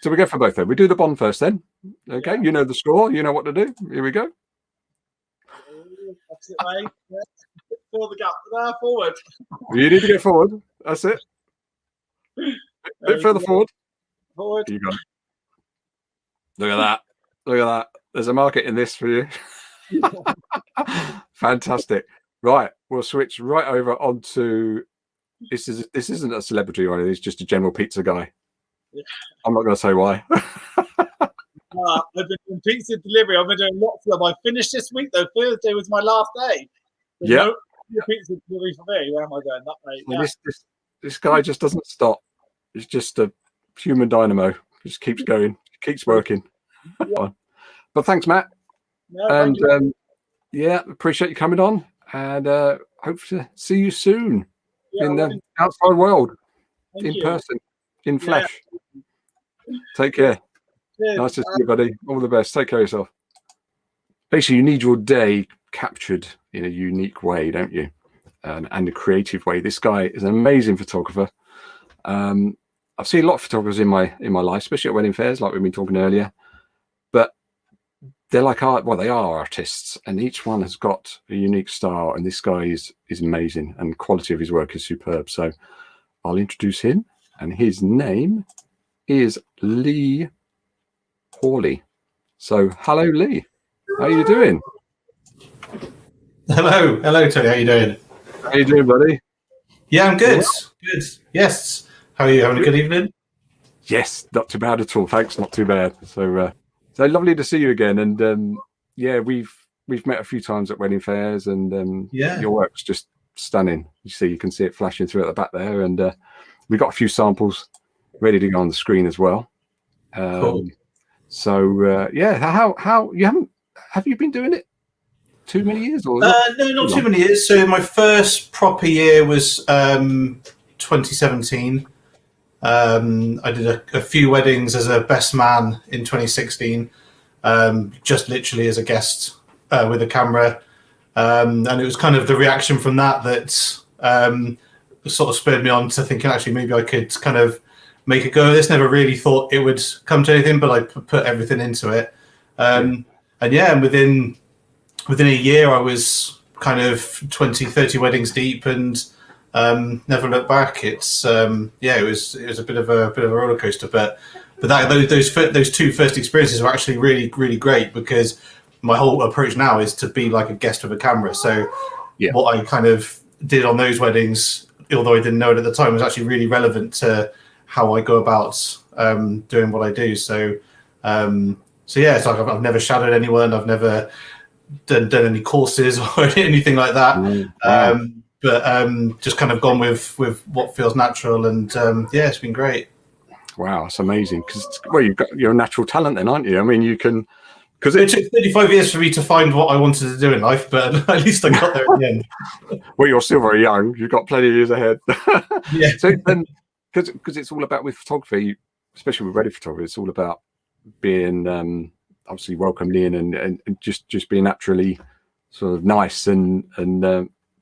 So we go for both then. We do the Bond first then. Okay, yeah. You know the score. You know what to do. Here we go. That's it, mate. Yeah. Pull the gap there, forward. You need to get forward. That's it. A bit further forward. Forward. You go. Look at that. Look at that. There's a market in this for you. Fantastic. Right, we'll switch right over onto this isn't a celebrity or anything, it's just a general pizza guy. Yeah. I'm not going to say why. I've been doing pizza delivery. I've been doing lots of them. I finished this week though. Thursday was my last day. Yeah. No pizza delivery for me. Where am I going? That way. Yeah. This guy just doesn't stop. He's just a human dynamo. Just keeps going, keeps working. Yeah. But thanks, Matt. No, and yeah, appreciate you coming on, and hope to see you soon in the outside world, in person, in flesh. Take care. Cheers. Nice to see you, buddy. All the best. Take care of yourself. Basically, you need your day captured in a unique way, don't you? And a creative way. This guy is an amazing photographer. I've seen a lot of photographers in my life, especially at wedding fairs, like we've been talking earlier. But they're like they are artists, and each one has got a unique style. And this guy is amazing, and quality of his work is superb. So I'll introduce him, and his name is Lee Hawley. So hello, Lee. How are you doing? Hello, Tony. How you doing? How you doing, buddy? Yeah, I'm good. Good. Yes. How are you? Having a good evening? Yes, not too bad at all. Thanks, not too bad. So lovely to see you again. And yeah, we've met a few times at wedding fairs, and your work's just stunning. You can see it flashing through at the back there, and we've got a few samples ready to go on the screen as well. Cool. So yeah, how have you been doing it? Too many years, or no, not too many years. So my first proper year was 2017. I did a few weddings as a best man in 2016, just literally as a guest with a camera, and it was kind of the reaction from that sort of spurred me on to thinking actually maybe I could kind of make a go of this. Never really thought it would come to anything, but I put everything into it, and within a year I was kind of 20, 30 weddings deep, and never looked back. It's it was a bit of a roller coaster, but those two first experiences were actually really, really great, because my whole approach now is to be like a guest with a camera. So what I kind of did on those weddings, although I didn't know it at the time, was actually really relevant to how I go about doing what I do. So yeah, it's like I've never shadowed anyone. I've never done any courses or anything like that. Wow. But just kind of gone with what feels natural, and it's been great. Wow, it's amazing, because you're a natural talent then, aren't you? I mean, you can, because it took 35 years for me to find what I wanted to do in life, but at least I got there at the end. Well, you're still very young. You've got plenty of years ahead. Yeah. So then, because it's all about, with photography, especially with wedding photography, it's all about being obviously welcoming in and just being naturally sort of nice and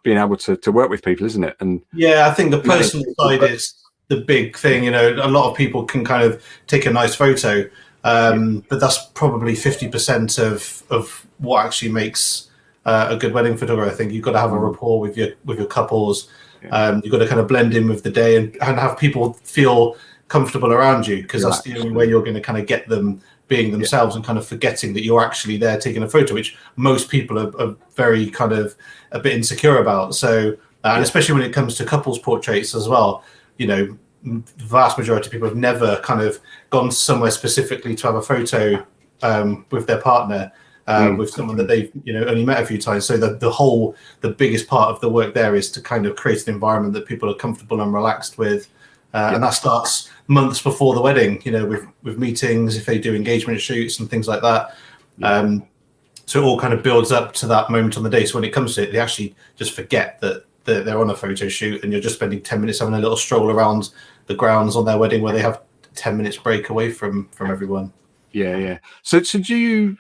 being able to work with people, isn't it? And yeah, I think the personal side is the big thing. You know, a lot of people can kind of take a nice photo, but that's probably 50% of what actually makes a good wedding photographer. I think you've got to have a rapport with your couples. You've got to kind of blend in with the day and have people feel comfortable around you, because that's the only way you're going to kind of get them being themselves and kind of forgetting that you're actually there taking a photo, which most people are very kind of a bit insecure about. So, and especially when it comes to couples portraits as well, you know, the vast majority of people have never kind of gone somewhere specifically to have a photo with their partner, with someone that they've, you know, only met a few times. So the biggest part of the work there is to kind of create an environment that people are comfortable and relaxed with. And that starts months before the wedding, you know, with meetings, if they do engagement shoots and things like that. So it all kind of builds up to that moment on the day. So when it comes to it, they actually just forget that they're on a photo shoot, and you're just spending 10 minutes having a little stroll around the grounds on their wedding, where they have 10 minutes break away from everyone. Yeah. So do you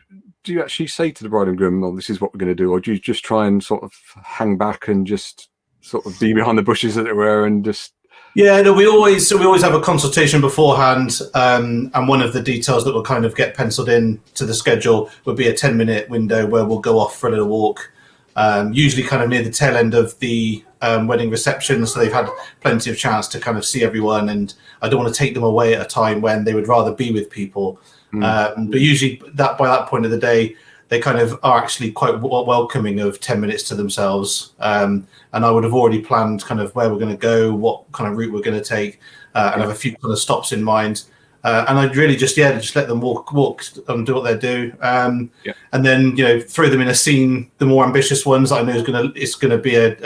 actually say to the bride and groom, "Oh, this is what we're going to do," or do you just try and sort of hang back and just sort of be behind the bushes, as it were, and just? Yeah, no, we always have a consultation beforehand, and one of the details that will kind of get penciled in to the schedule would be a 10-minute window where we'll go off for a little walk, usually kind of near the tail end of the wedding reception, so they've had plenty of chance to kind of see everyone, and I don't want to take them away at a time when they would rather be with people. But usually by that point of the day, they kind of are actually quite welcoming of 10 minutes to themselves. And I would have already planned kind of where we're going to go, what kind of route we're going to take, and have a few kind of stops in mind. And I'd really just let them walk and do what they do. And then, you know, throw them in a scene, the more ambitious ones I know it's going to be a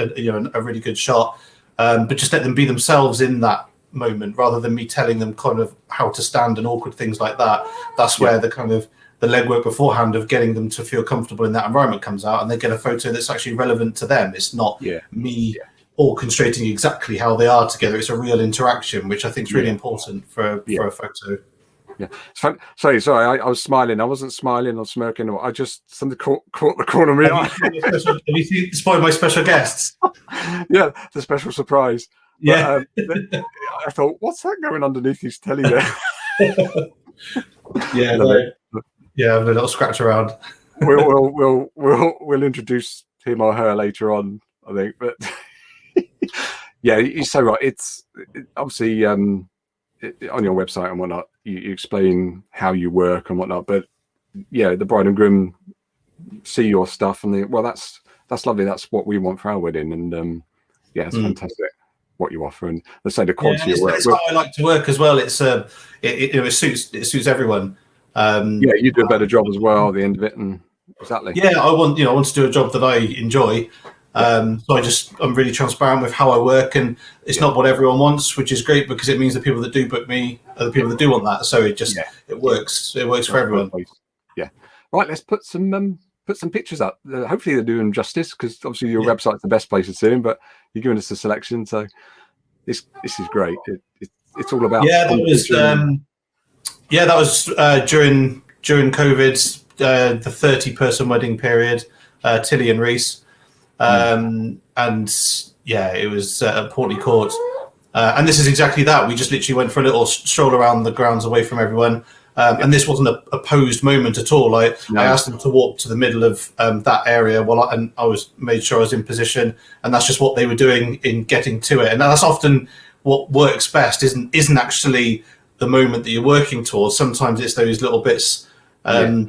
really good shot. But just let them be themselves in that moment, rather than me telling them kind of how to stand and awkward things like that. That's where the kind of the legwork beforehand of getting them to feel comfortable in that environment comes out, and they get a photo that's actually relevant to them. It's not me orchestrating exactly how they are together. It's a real interaction, which I think is really important for a photo. Yeah, sorry, I was smiling. I wasn't smiling or smirking, or I just something caught the corner of my eye. Have you seen Spotted My Special Guests? Yeah, the special surprise. Yeah, but I thought, what's that going underneath his telly there? Yeah, having a little scratch around. We'll introduce him or her later on, I think. But yeah, you're so right. It's obviously on your website and whatnot, you explain how you work and whatnot. But yeah, the bride and groom see your stuff and that's lovely. That's what we want for our wedding. And yeah, it's fantastic what you offer, and let's say the quality of work. It's how I like to work as well. It's it suits everyone. Yeah, you do a better job as well at the end of it, and exactly. Yeah, I want to do a job that I enjoy. So I'm really transparent with how I work, and it's not what everyone wants, which is great, because it means the people that do book me are the people that do want that. So it works. It works for everyone. Yeah. Right. Let's put some pictures up. Hopefully they're doing justice, because obviously your website's the best place to see them, but you're giving us a selection, so this is great. It's all about that was during COVID, the 30-person wedding period, Tilly and Reese, and it was at Portley Court, and this is exactly that. We just literally went for a little stroll around the grounds away from everyone. And this wasn't a posed moment at all. I asked them to walk to the middle of that area and I made sure I was in position, and that's just what they were doing in getting to it. And that's often what works best. Isn't actually the moment that you're working towards. Sometimes it's those little bits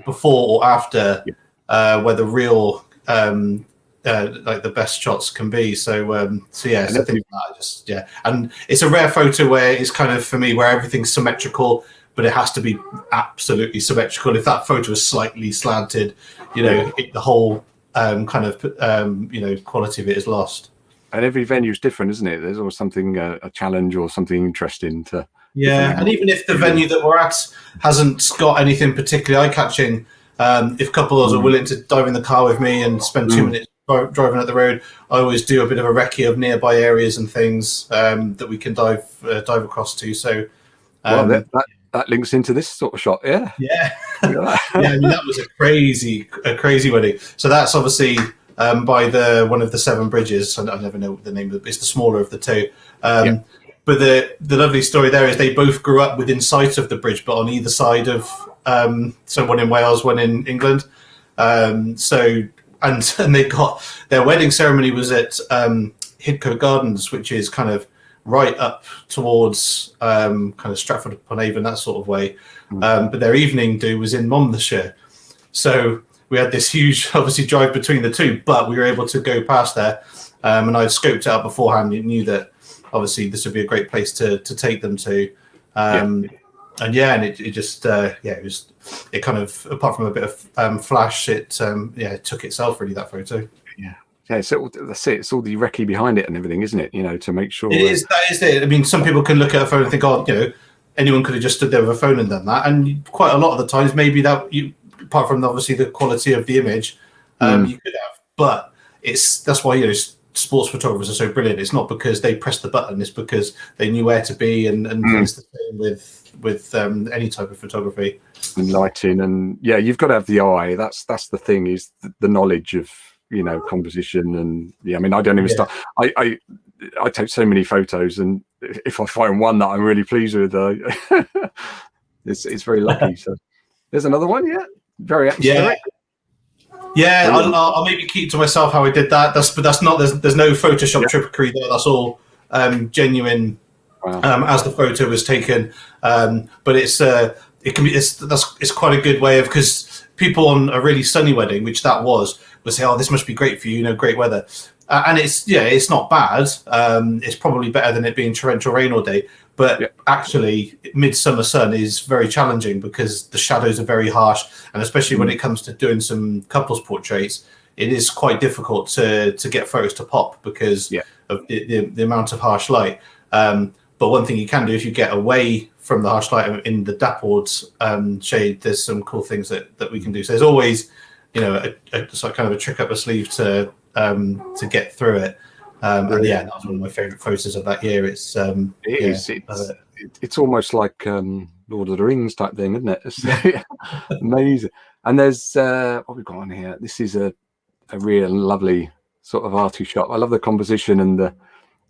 before or after where the real like the best shots can be. So I think that and it's a rare photo where it's kind of, for me, where everything's symmetrical, but it has to be absolutely symmetrical. If that photo is slightly slanted, the whole quality of it is lost. And every venue is different, isn't it? There's always something, a challenge or something interesting to. Yeah, and even if the venue that we're at hasn't got anything particularly eye-catching, if couples are willing to dive in the car with me and spend 2 minutes driving up the road, I always do a bit of a recce of nearby areas and things that we can dive across to. So, that links into this sort of shot, yeah. I mean, that was a crazy wedding. So that's obviously by one of the 7 bridges. I never know what the name of it. It's the smaller of the two. But the lovely story there is they both grew up within sight of the bridge, but on either side of so one in Wales, one in England. So they got their wedding ceremony was at Hidcote Gardens, which is kind of right up towards kind of Stratford upon Avon, that sort of way. But their evening do was in Monmouthshire. So we had this huge, obviously, drive between the two, but we were able to go past there. And I'd scoped it out beforehand. You knew that obviously this would be a great place to take them to. And it just, it kind of, apart from a bit of flash, it took itself really, that photo. Yeah, so that's it. It's all the recce behind it and everything, isn't it? You know, to make sure. It is. That is it. I mean, some people can look at a phone and think, oh, you know, anyone could have just stood there with a phone and done that. And quite a lot of the times, maybe that you, apart from obviously the quality of the image, you could have. But that's why, you know, sports photographers are so brilliant. It's not because they pressed the button; it's because they knew where to be, and it's the same with any type of photography and lighting. And yeah, you've got to have the eye. That's the thing, is the knowledge of, you know, composition. And I mean, I don't even start. I take so many photos, and if I find one that I'm really pleased with, it's very lucky. So there's another one. Very atmospheric. Yeah, I'll maybe keep to myself how I did that. That's not. There's no Photoshop trickery there. That's all genuine as the photo was taken. But it's quite a good way of, because people on a really sunny wedding, which that was, would say, "Oh, this must be great for you. You know, great weather." And it's not bad. It's probably better than it being torrential rain all day. But actually, midsummer sun is very challenging because the shadows are very harsh, and especially when it comes to doing some couples portraits, it is quite difficult to get photos to pop because of the amount of harsh light. But one thing you can do, if you get away from the harsh light in the dappled shade, there's some cool things that we can do. So there's always, you know, a kind of a trick up the sleeve to get through it. And that was one of my favourite photos of that year. It's almost like Lord of the Rings type thing, isn't it? It's amazing. And there's what we've got on here. This is a real lovely sort of arty shot. I love the composition and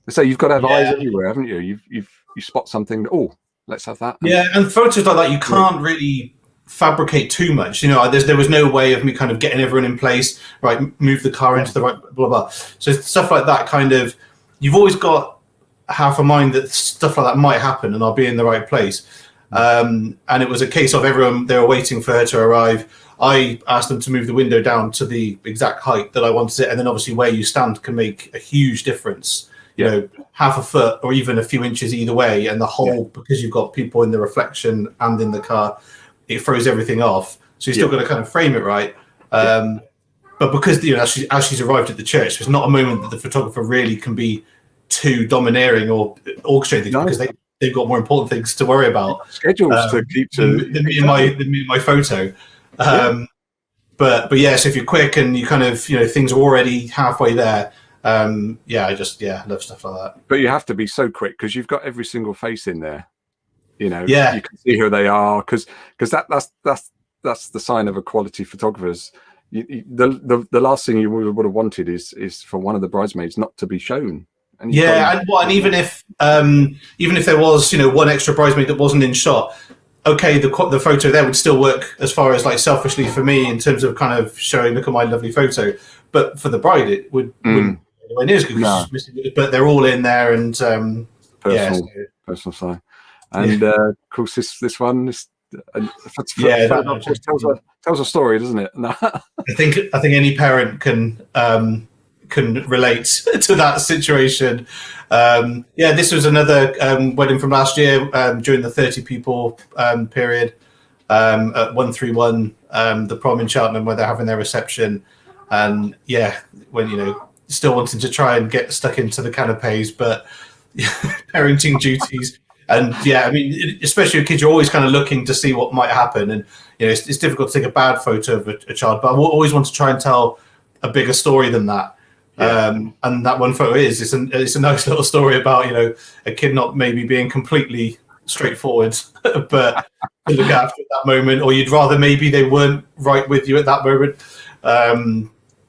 so you've got to have eyes everywhere, haven't you? You spot something. Oh, let's have that. And photos like that, you can't really fabricate too much. You know, there was no way of me kind of getting everyone in place, right, move the car into the right, blah blah. So stuff like that, kind of, you've always got half a mind that stuff like that might happen and I'll be in the right place. And it was a case of everyone, they were waiting for her to arrive. I asked them to move the window down to the exact height that I wanted it, and then obviously where you stand can make a huge difference. You know, half a foot or even a few inches either way, and the whole, because you've got people in the reflection and in the car, it throws everything off. So you're still got to kind of frame it right. But because, you know, as she's arrived at the church, there's not a moment that the photographer really can be too domineering or orchestrating because they've got more important things to worry about. Schedules to keep to than me and my photo. But so if you're quick and you kind of, you know, things are already halfway there. I love stuff like that. But you have to be so quick because you've got every single face in there. You know, you can see who they are because that's the sign of a quality photographer. The last thing you would have wanted is for one of the bridesmaids not to be shown. And even if there was, you know, one extra bridesmaid that wasn't in shot, okay, the photo there would still work as far as like selfishly for me in terms of kind of showing, look at my lovely photo. But for the bride, it wouldn't anywhere near as good. But they're all in there and personal side. And of course, this one tells a story, doesn't it? I think any parent can relate to that situation. This was another wedding from last year during the 30 people period at 131, the prom in Cheltenham, where they're having their reception. And when, you know, still wanting to try and get stuck into the canapes, but parenting duties. And I mean, especially with kids, you're always kind of looking to see what might happen. And, you know, it's difficult to take a bad photo of a child, but I always want to try and tell a bigger story than that. And that one photo it's a nice little story about, you know, a kid not maybe being completely straightforward, but to look after at that moment, or you'd rather maybe they weren't right with you at that moment.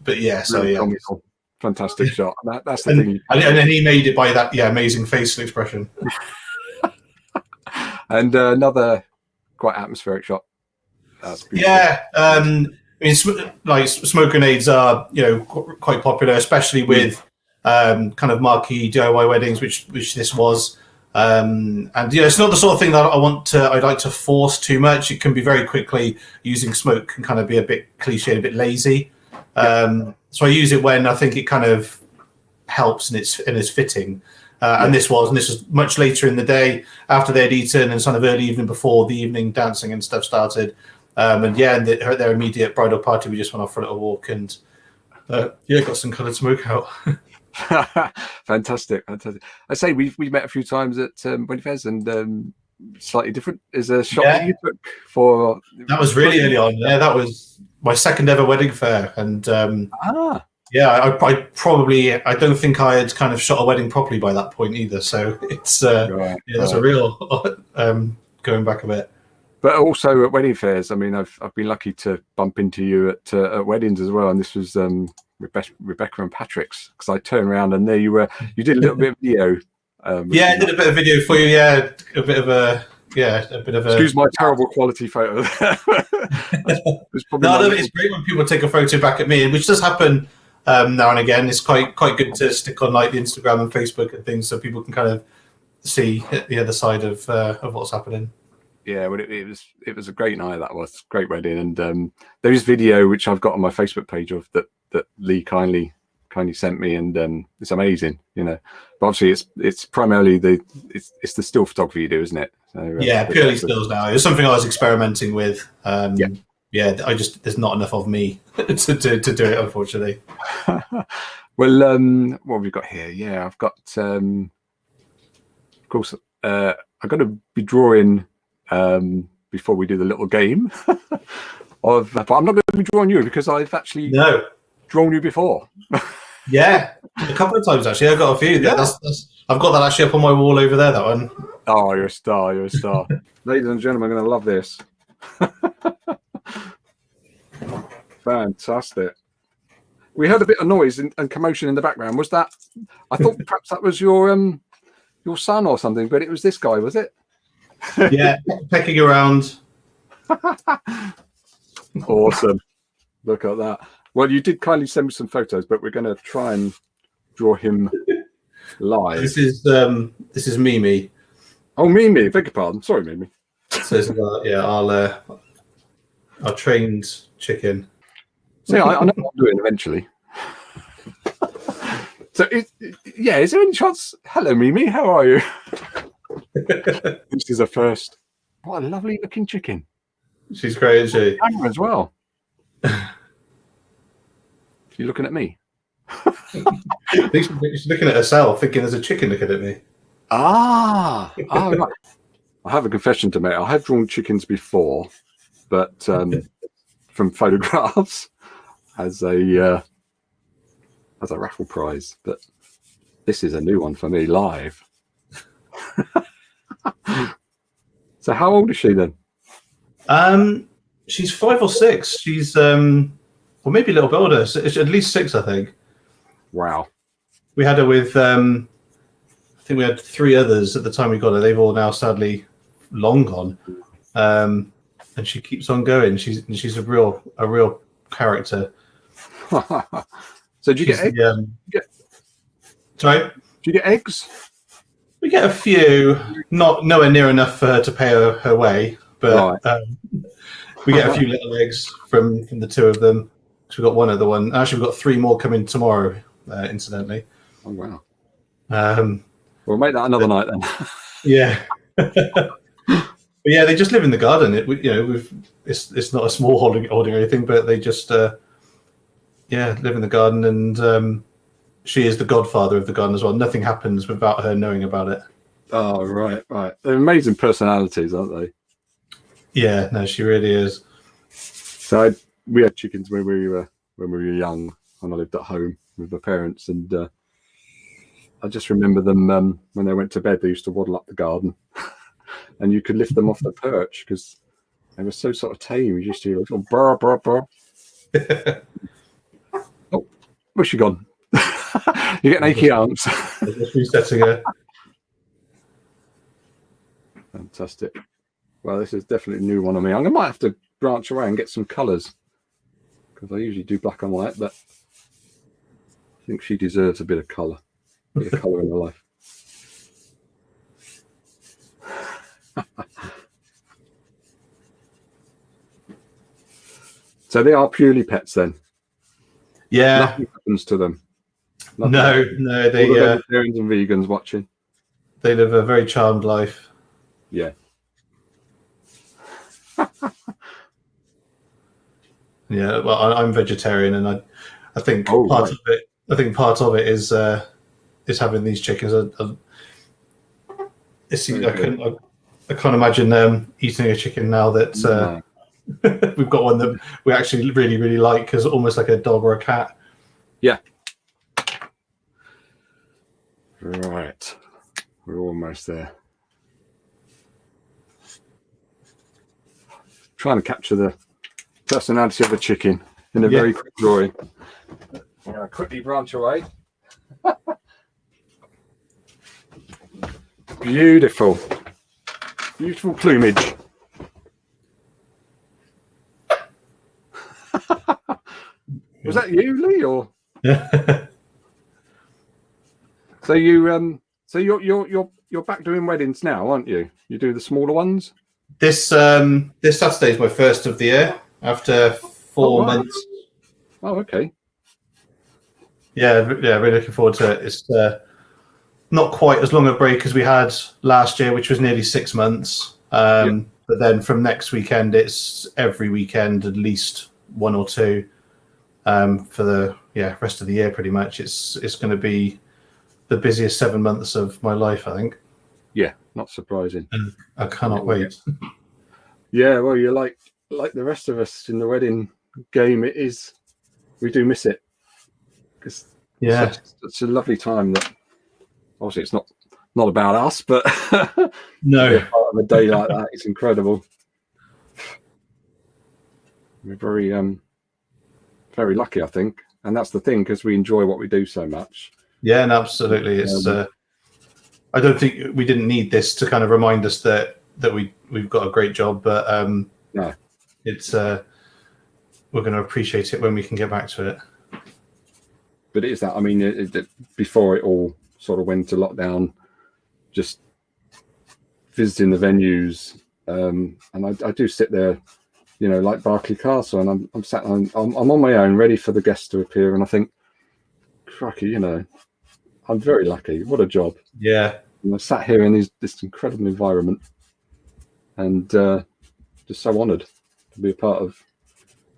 but yeah, so Really yeah. comical. Fantastic shot. That's the And, thing. and then he made it by that amazing facial expression. And another quite atmospheric shot. That's beautiful. Yeah, I mean, like smoke grenades are quite popular, especially with kind of marquee DIY weddings, which this was. And it's not the sort of thing that I'd like to force too much. It can be very quickly using smoke can kind of be a bit cliche, a bit lazy. So I use it when I think it kind of helps and it's fitting. And this was much later in the day after they'd eaten and sort of early evening before the evening dancing and stuff started. And their immediate bridal party, we just went off for a little walk and got some coloured smoke out. Fantastic. I say we've met a few times at wedding fairs, and slightly different is a shot that you took for. That was really early on. Yeah, that was my second ever wedding fair, and I don't think I had kind of shot a wedding properly by that point either. So it's that's a real going back a bit. But also at wedding fairs, I mean, I've been lucky to bump into you at weddings as well, and this was Rebecca and Patrick's, because I turned around and there you were. You did a little bit of video. I did a bit of video for you. Yeah, a bit of a. Excuse my terrible quality photo. It's great when people take a photo back at me, which does happen now and again. It's quite good to stick on like the Instagram and Facebook and things, so people can kind of see the other side of what's happening. Yeah, well, it was a great night. That was great wedding, and there is video which I've got on my Facebook page of that Lee kindly sent me, and it's amazing, But obviously, it's primarily it's the still photography you do, isn't it? So, purely stills now. It was something I was experimenting with. There's not enough of me to do it, unfortunately. Well, what have we got here? Yeah, I've got of course I've got to be drawing before we do the little game but I'm not going to be drawing you because I've actually drawn you before. Yeah, a couple of times actually. I've got a few. Yeah. I've got that actually up on my wall over there, that one. Oh, you're a star. Ladies and gentlemen, I'm going to love this. Fantastic. We heard a bit of noise and commotion in the background. Was that, I thought perhaps that was your son or something, but it was this guy, was it? Yeah, pecking around. Awesome. Look at that. Well, you did kindly send me some photos, but we're going to try and draw him live. This is Mimi. Oh, Mimi. Beg your pardon. Sorry, Mimi. So it's our trained chicken. See, I know what I'm doing eventually. So, is there any chance? Hello, Mimi. How are you? This is a first. What a lovely looking chicken. She's great, isn't she? Camera as well. She's looking at me. She's looking at herself, thinking there's a chicken looking at me. Right. I have a confession to make. I have drawn chickens before, but from photographs as a raffle prize. But this is a new one for me, live. So how old is she then? She's 5 or 6. She's or maybe a little bit older. So it's at least 6, I think. Wow. We had her with I think we had 3 others at the time we got her. They've all now sadly long gone. And she keeps on going. She's a real character. So do you get eggs? Sorry? Do you get eggs? We get a few, nowhere near enough for her to pay her way, but we get a few little eggs from the 2 of them. So we've got one other one. Actually, we've got 3 more coming tomorrow, incidentally. Oh, wow. We'll make that another night then. Yeah. But yeah, they just live in the garden. It's not a small holding or anything, but they just live in the garden, and she is the godfather of the garden as well. Nothing happens without her knowing about it. Oh, right. They're amazing personalities, aren't they? Yeah, no, she really is. So we had chickens when we were young, and I lived at home with my parents, and I just remember them when they went to bed. They used to waddle up the garden, and you could lift them off the perch because they were so sort of tame. You used to hear a little burr, burr, burr. Oh, where's she gone? You're getting achy arms. Just resetting her. Fantastic. Well, this is definitely a new one on me. I might have to branch away and get some colours, because I usually do black and white, but I think she deserves a bit of colour. A bit of colour in her life. So they are purely pets then? Yeah. Nothing happens to them? Nothing. No, they all the vegetarians and vegans watching. They live a very charmed life. Yeah. Yeah, well, I'm vegetarian, and I think part of it is having these chickens. I can't imagine eating a chicken now that we've got one that we actually really, really like, because almost like a dog or a cat. Yeah. Right. We're almost there. Trying to capture the personality of the chicken in a very quick drawing. I'm going to quickly branch away. Beautiful. Beautiful plumage. Was that you, Lee, or? So you're back doing weddings now, aren't you? You do the smaller ones? This Saturday is my first of the year after 4 months. Oh, okay. Yeah, really looking forward to it. It's not quite as long a break as we had last year, which was nearly 6 months. But then from next weekend, it's every weekend at least one or two for the rest of the year. Pretty much, it's going to be the busiest 7 months of my life, I think. Yeah, not surprising. And I cannot wait. Yeah, well, you're like the rest of us in the wedding game. It is, we do miss it, because it's a lovely time. That obviously it's not about us, but no, part of a day like that, it's incredible. We're very very lucky, I think, and that's the thing, because we enjoy what we do so much. Yeah, and absolutely. It's I don't think we didn't need this to kind of remind us that we've got a great job, but no, it's we're going to appreciate it when we can get back to it. But it is that. I mean, before it all sort of went to lockdown, just visiting the venues, and I do sit there, you know, like Berkeley Castle, and I'm sat I'm on my own, ready for the guests to appear, and I think, cracky, you know, I'm very lucky. What a job. Yeah. And I sat here in this incredible environment, and just so honoured to be a part of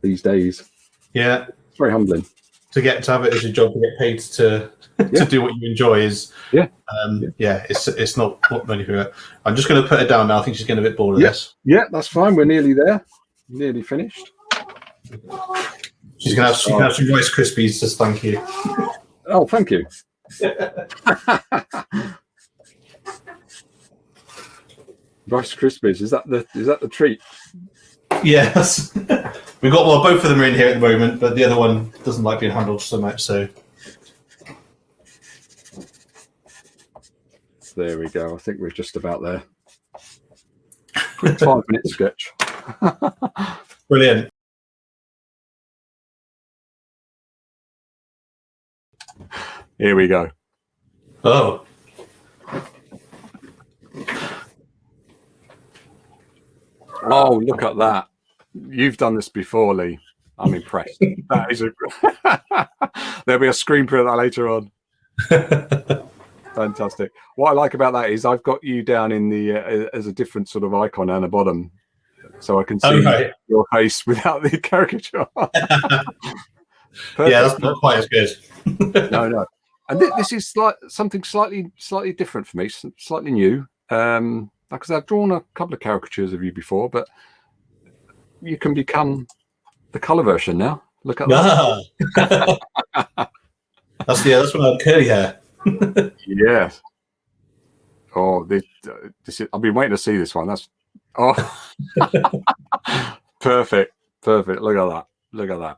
these days. Yeah. It's very humbling. To have it as your job, to get paid to do what you enjoy is it's not what many people. I'm just going to put it down now. I think she's getting a bit bored of this. Yeah, that's fine. We're nearly there. Nearly finished. She can have some Rice Krispies. Just thank you. Oh, thank you. Rice Krispies, is that the treat? Yes. We've got both of them are in here at the moment, but the other one doesn't like being handled so much, so there we go. I think we're just about there. Quick 5-minute sketch. Brilliant. Here we go. Oh. Oh, look at that. You've done this before, Lee. I'm impressed. That is there'll be a screen print of that later on. Fantastic. What I like about that is I've got you down in the as a different sort of icon down the bottom, so I can see your face without the caricature. Yeah, that's not quite as good. No. And this is something slightly different for me, slightly new. Because I've drawn a couple of caricatures of you before, but you can become the colour version now. Look at that. That's when I had curly hair. Yes. Oh, this is, I've been waiting to see this one. That's perfect. Look at that.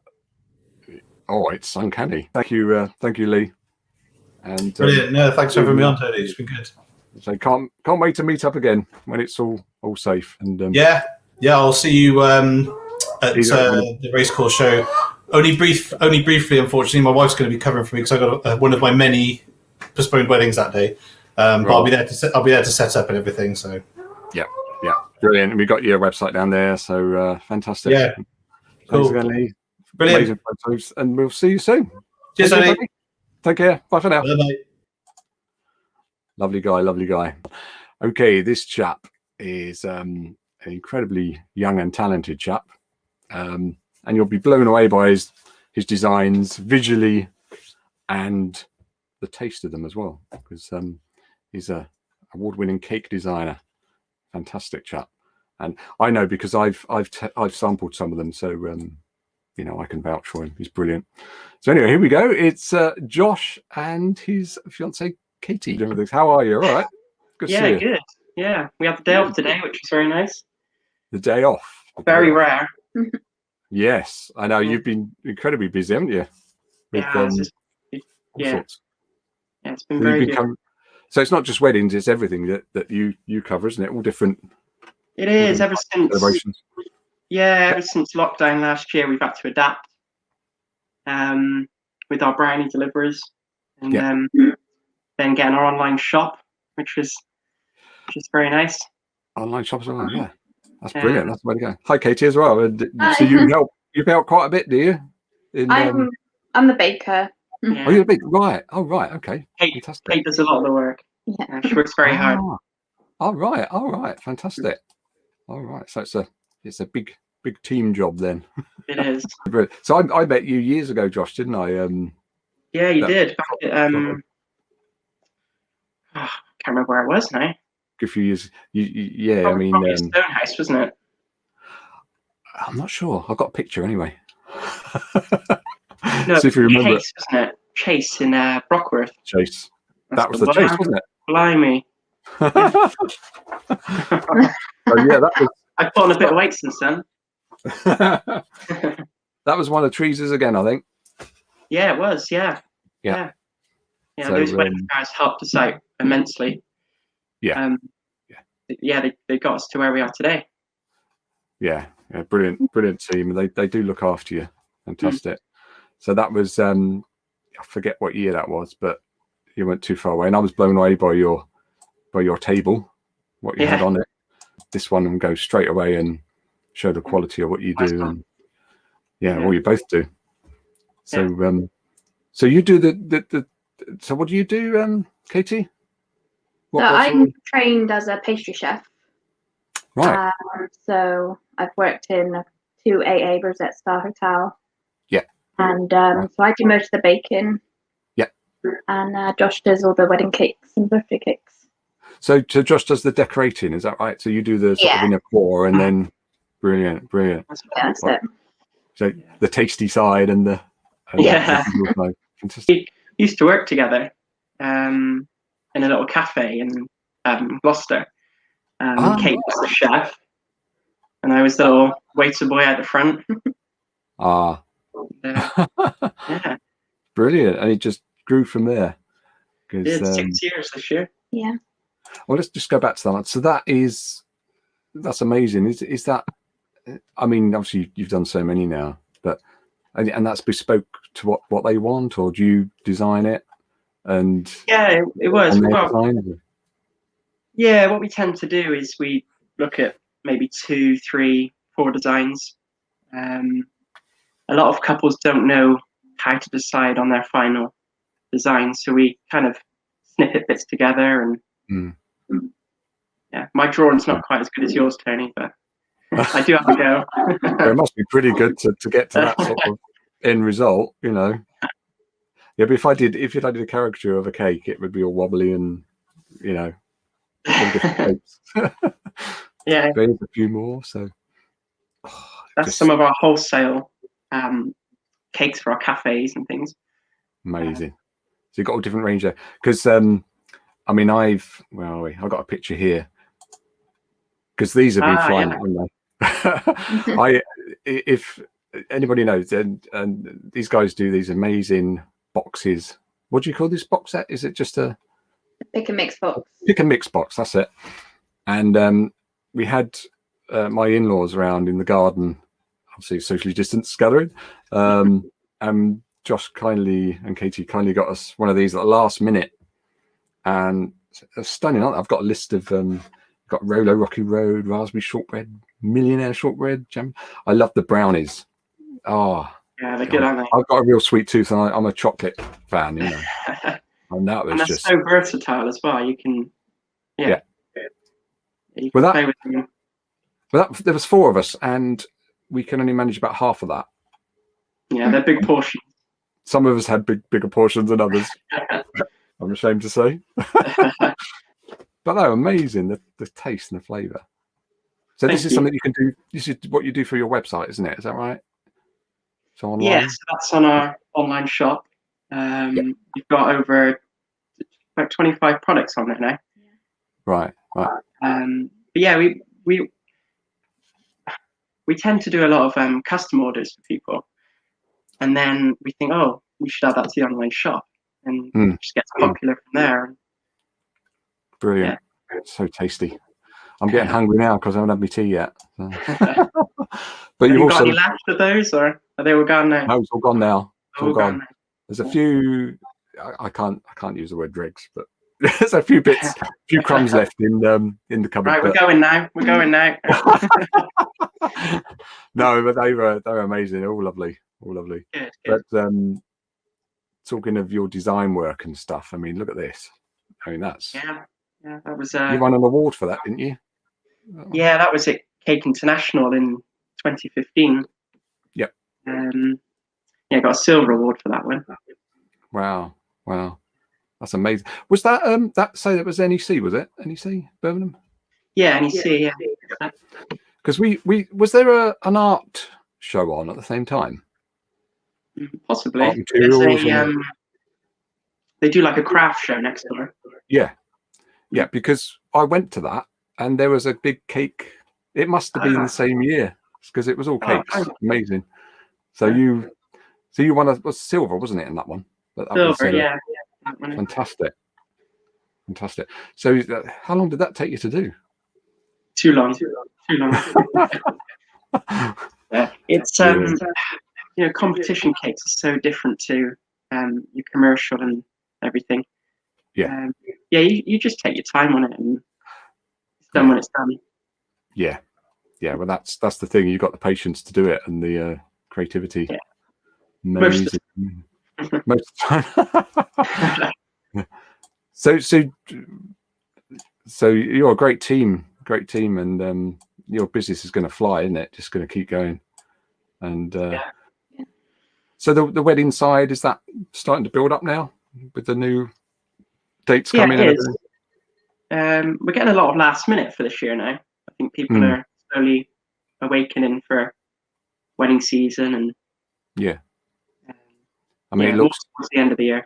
Oh, it's uncanny. Thank you, Lee. And Brilliant. No, thanks for having me on, Tony. It's been good. So can't wait to meet up again when it's all safe. And yeah, I'll see you at the racecourse show. Only briefly, unfortunately. My wife's going to be covering for me because I got one of my many postponed weddings that day. But I'll be there to set up and everything. So yeah, brilliant. And we got your website down there, so fantastic. Yeah, thanks cool. again, Lee. Brilliant. Amazing photos, and we'll see you soon. Cheers, Tony. Take care. Bye for now. Bye. Lovely guy. Okay, this chap is an incredibly young and talented chap, and you'll be blown away by his designs visually and the taste of them as well, because he's a award-winning cake designer. Fantastic chap, and I know because I've sampled some of them, so you know, I can vouch for him. He's brilliant. So anyway, here we go. It's Josh and his fiancée Katie. How are you? All right. Good to see you. Good. Yeah, we had the day off today, which was very nice. The day off. Very rare. Yes, I know. You've been incredibly busy, haven't you? With, all sorts. Yeah, it's been very good. So it's not just weddings; it's everything that you cover, isn't it? All different. It is ever since. Celebrations. Yeah, ever since lockdown last year, we've had to adapt with our brownie deliveries, and then getting our online shop, which is very nice. Online shop as well, yeah. That's brilliant. That's the way to go. Hi, Katie, as well. So you help quite a bit, do you? I'm the baker. Yeah. Oh, you're a big right. Oh, right. Okay. Fantastic. Kate does a lot of the work. Yeah. She works very hard. All right. Fantastic. All right. So it's a big team job then. It is. So I met you years ago, Josh, didn't I? Yeah, you did. Back at, I can't remember where it was now. A few years. Yeah, probably, I mean, Stonehouse, wasn't it? I'm not sure. I've got a picture anyway. No, see if you remember. Chase, wasn't it? Chase in Brockworth. Chase. That was the Chase, wasn't it? Blimey. Oh, yeah, that was. I've put on a bit of weight since then. That was one of Teresa's again, I think. Yeah, it was. Yeah. So, those wedding cars helped us out immensely. Yeah. They got us to where we are today. Yeah, brilliant team. They do look after you. Fantastic. So that was I forget what year that was, but you went too far away, and I was blown away by your table, what you had on it. This one and go straight away and show the quality of what you do, and well, you both do. So so you do the so what do you do, Katie? I'm trained as a pastry chef. Right. So I've worked in 2 AA Rosette Star Hotel. Yeah. And so I do most of the baking. Yeah. And Josh does all the wedding cakes and birthday cakes. So Josh does the decorating, is that right? So you do the sort of inner core, and then brilliant. Yeah, that's it. So the tasty side and the we used to work together in a little cafe in Gloucester. Kate was the chef, and I was the little waiter boy at the front. Yeah. Brilliant. And it just grew from there. It's 6 years this year. Yeah. Well, let's just go back to that. So that's amazing. Is that, I mean, obviously you've done so many now, but and that's bespoke to what they want, or do you design it? And yeah, it was. Well, what we tend to do is we look at maybe 2, 3, 4 designs. A lot of couples don't know how to decide on their final design, so we kind of snippet bits together. And my drawing's not quite as good as yours, Tony, but I do have a go. It must be pretty good to get to that sort of end result, you know. Yeah, but if I did a caricature of a cake, it would be all wobbly and, you know, all different shapes. Yeah, there's a few more. So that's some of our wholesale cakes for our cafes and things. Amazing. So you've got a different range there, because I mean, I've got a picture here, because these have been flying, haven't they? If anybody knows, and these guys do these amazing boxes. What do you call this box set? Is it just a Pick and mix box? Pick and mix box, that's it. And we had my in-laws around in the garden, obviously socially distanced gathering, and Josh kindly and Katie kindly got us one of these at the last minute, and it's stunning. I've got a list of got Rolo Rocky Road, raspberry shortbread, millionaire shortbread jam. I love the brownies. Oh Yeah, they're good, aren't they? I've got a real sweet tooth, and I'm a chocolate fan, you know. And that was and that's just so versatile as well. You can, you can Well, that- play with them. But there was 4 of us, and we can only manage about half of that. Yeah, they're big portions. Some of us had bigger portions than others. I'm ashamed to say. But they're amazing, the taste and the flavour. So Thank this is you. something you can do. This is what you do for your website, isn't it? Is that right? So online. Yes, that's on our online shop. We've got over about 25 products on there now. Right. But yeah, we tend to do a lot of custom orders for people, and then we think, oh, we should add that to the online shop, and it just gets popular from there. Brilliant. So tasty. I'm getting hungry now because I haven't had my tea yet. So. But Have you've you got also any left of those, or are they all gone now? no, it's all gone now. It's all gone. now. There's a few. I can't use the word dregs, but there's a few bits, a few crumbs left in the cupboard. Right, we're going now. We're going now. No, but they're amazing. All lovely, all lovely. Good, good. But talking of your design work and stuff, I mean, look at this. I mean, that's Yeah, that was. you won an award for that, didn't you? Yeah, that was at Cake International in 2015. Yep. Yeah, got a silver award for that one. Wow, that's amazing. Was that that was NEC? Was it NEC Birmingham? Yeah, NEC. Yeah. Because we was there an art show on at the same time? Possibly. Art materials and- They do like a craft show next door. Yeah, because I went to that and there was a big cake. It must have been the same year because it was all cakes. Amazing. So you won was silver, wasn't it, in that one? But that Silver, was, yeah. That one. Fantastic. So how long did that take you to do? Too long. Yeah, it's competition cakes are so different to your commercial and everything. Yeah. You just take your time on it and it's done when it's done. Yeah. Well, that's the thing. You've got the patience to do it and the creativity. Yeah. Most of the time. So you're a great team, and your business is going to fly, isn't it? Just going to keep going. And so the wedding side, is that starting to build up now with the new dates coming? It is. We're getting a lot of last minute for this year now. I think people are slowly awakening for wedding season, and I mean, it looks towards the end of the year.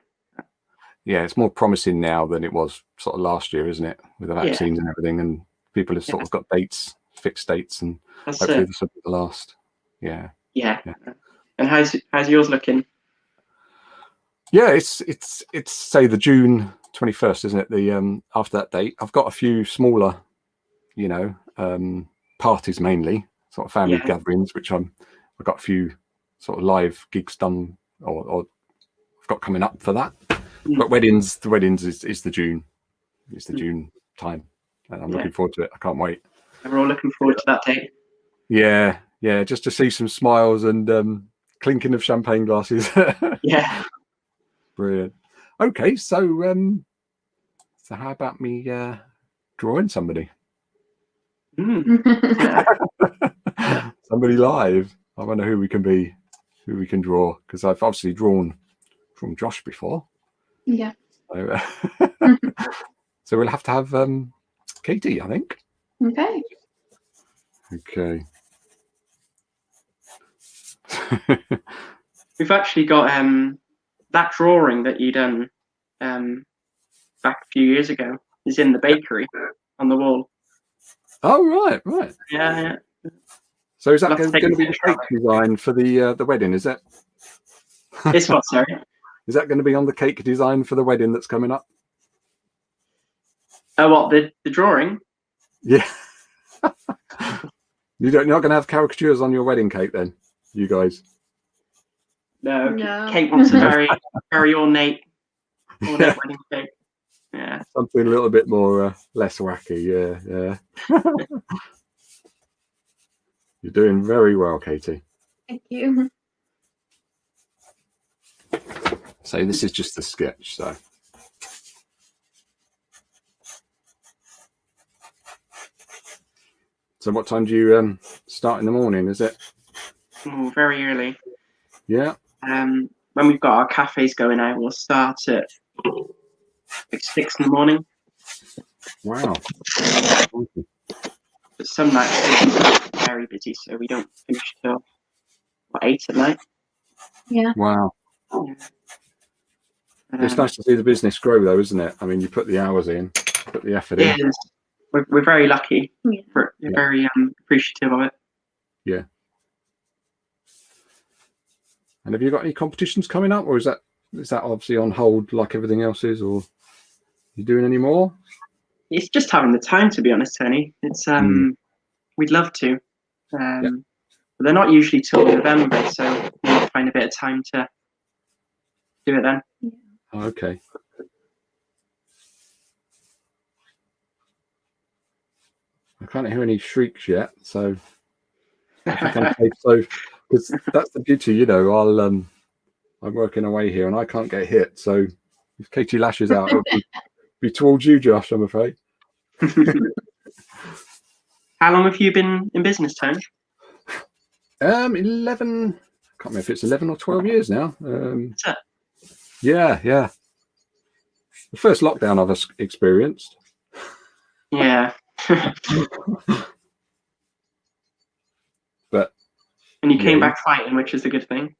Yeah, it's more promising now than it was sort of last year, isn't it? With the vaccines and everything, and people have sort of got fixed dates, and hopefully this will be the last. Yeah. And how's yours looking? Yeah, it's say the June 21st, isn't it? The after that date, I've got a few smaller, parties mainly, sort of family gatherings, which I've got a few sort of live gigs done or I've got coming up for that. But the weddings is the June. It's the June time, and I'm looking forward to it. I can't wait. We're all looking forward to that date. Yeah, just to see some smiles and clinking of champagne glasses. Yeah, brilliant. Okay, so how about me drawing somebody? Somebody live. I wonder who we can draw, because I've obviously drawn from Josh before. Yeah. So, so we'll have to have Katie, I think. Okay. We've actually got that drawing that you done back a few years ago is in the bakery on the wall. Oh right. Yeah. So is that Let's going take to a be the picture of cake design for the wedding? Is it? It's what, sorry? Is that going to be on the cake design for the wedding that's coming up? Oh, what, the drawing? Yeah. You're not going to have caricatures on your wedding cake then, you guys? No. No. Kate wants a very, very ornate wedding cake. Yeah. Something a little bit more less wacky. Yeah. You're doing very well, Katie. Thank you. So this is just a sketch. So what time do you start in the morning? Is it? Ooh, very early. Yeah. When we've got our cafes going out, we'll start at like 6 in the morning. Wow. But some nights we're very busy, so we don't finish till 8 at night. Yeah. Wow. Yeah. It's nice to see the business grow, though, isn't it? I mean, you put the hours in, put the effort in. It is. We're very lucky. Yeah. We're very appreciative of it. Yeah. And have you got any competitions coming up, or is that obviously on hold like everything else is, or you doing any more? It's just having the time, to be honest, Tony. It's we'd love to, but they're not usually till November, so we'll find a bit of time to do it then. Oh, okay. I can't hear any shrieks yet, so if I can take so because that's the beauty, you know. I'm working away here and I can't get hit, so if Katie lashes out, it'll be towards you, Josh, I'm afraid. How long have you been in business, Tony? 11. I can't remember if it's 11 or 12 years now. What's that? Yeah. The first lockdown I've experienced. Yeah. But and you came back fighting, which is a good thing.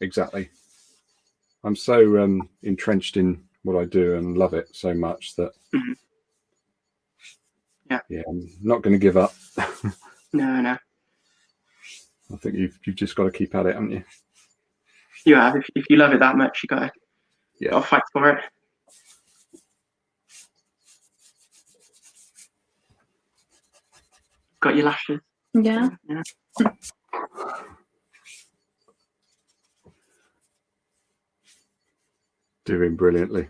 Exactly. I'm so entrenched in what I do and love it so much that I'm not going to give up. No. I think you've just got to keep at it, haven't you? You have. If you love it that much, you gotta fight for it. Got your lashes. Yeah. Doing brilliantly.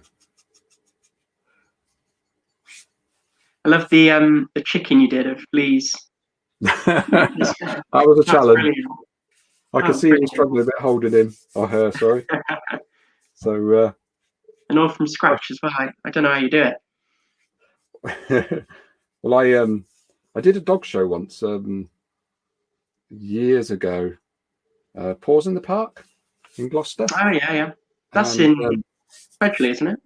I love the chicken you did of fleas. That was a challenge. Brilliant. I could see him struggling a bit holding him, or her, sorry. So and all from scratch as well. I don't know how you do it. Well, I did a dog show once years ago. Paws in the Park in Gloucester. Oh yeah. That's in Wedgley, isn't it?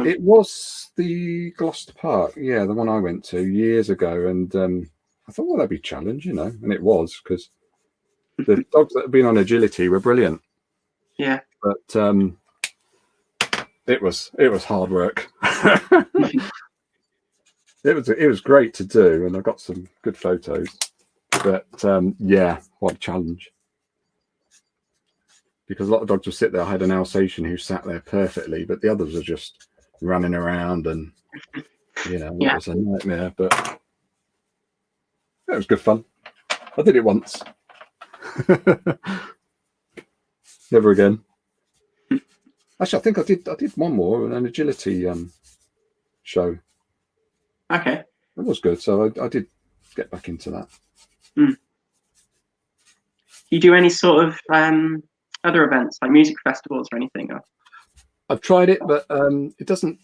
It was the Gloucester Park, yeah, the one I went to years ago, and I thought, well, that'd be a challenge, you know, and it was, because the dogs that had been on agility were brilliant. Yeah, but it was hard work. It was great to do, and I got some good photos. But what a challenge! Because a lot of dogs would sit there. I had an Alsatian who sat there perfectly, but the others were just running around, and it was a nightmare. But it was good fun. I did it once. Never again. Actually, I think I did one more, an agility show. Okay. It was good, so I did get back into that. Do you do any sort of other events, like music festivals or anything? Or? I've tried it, but it doesn't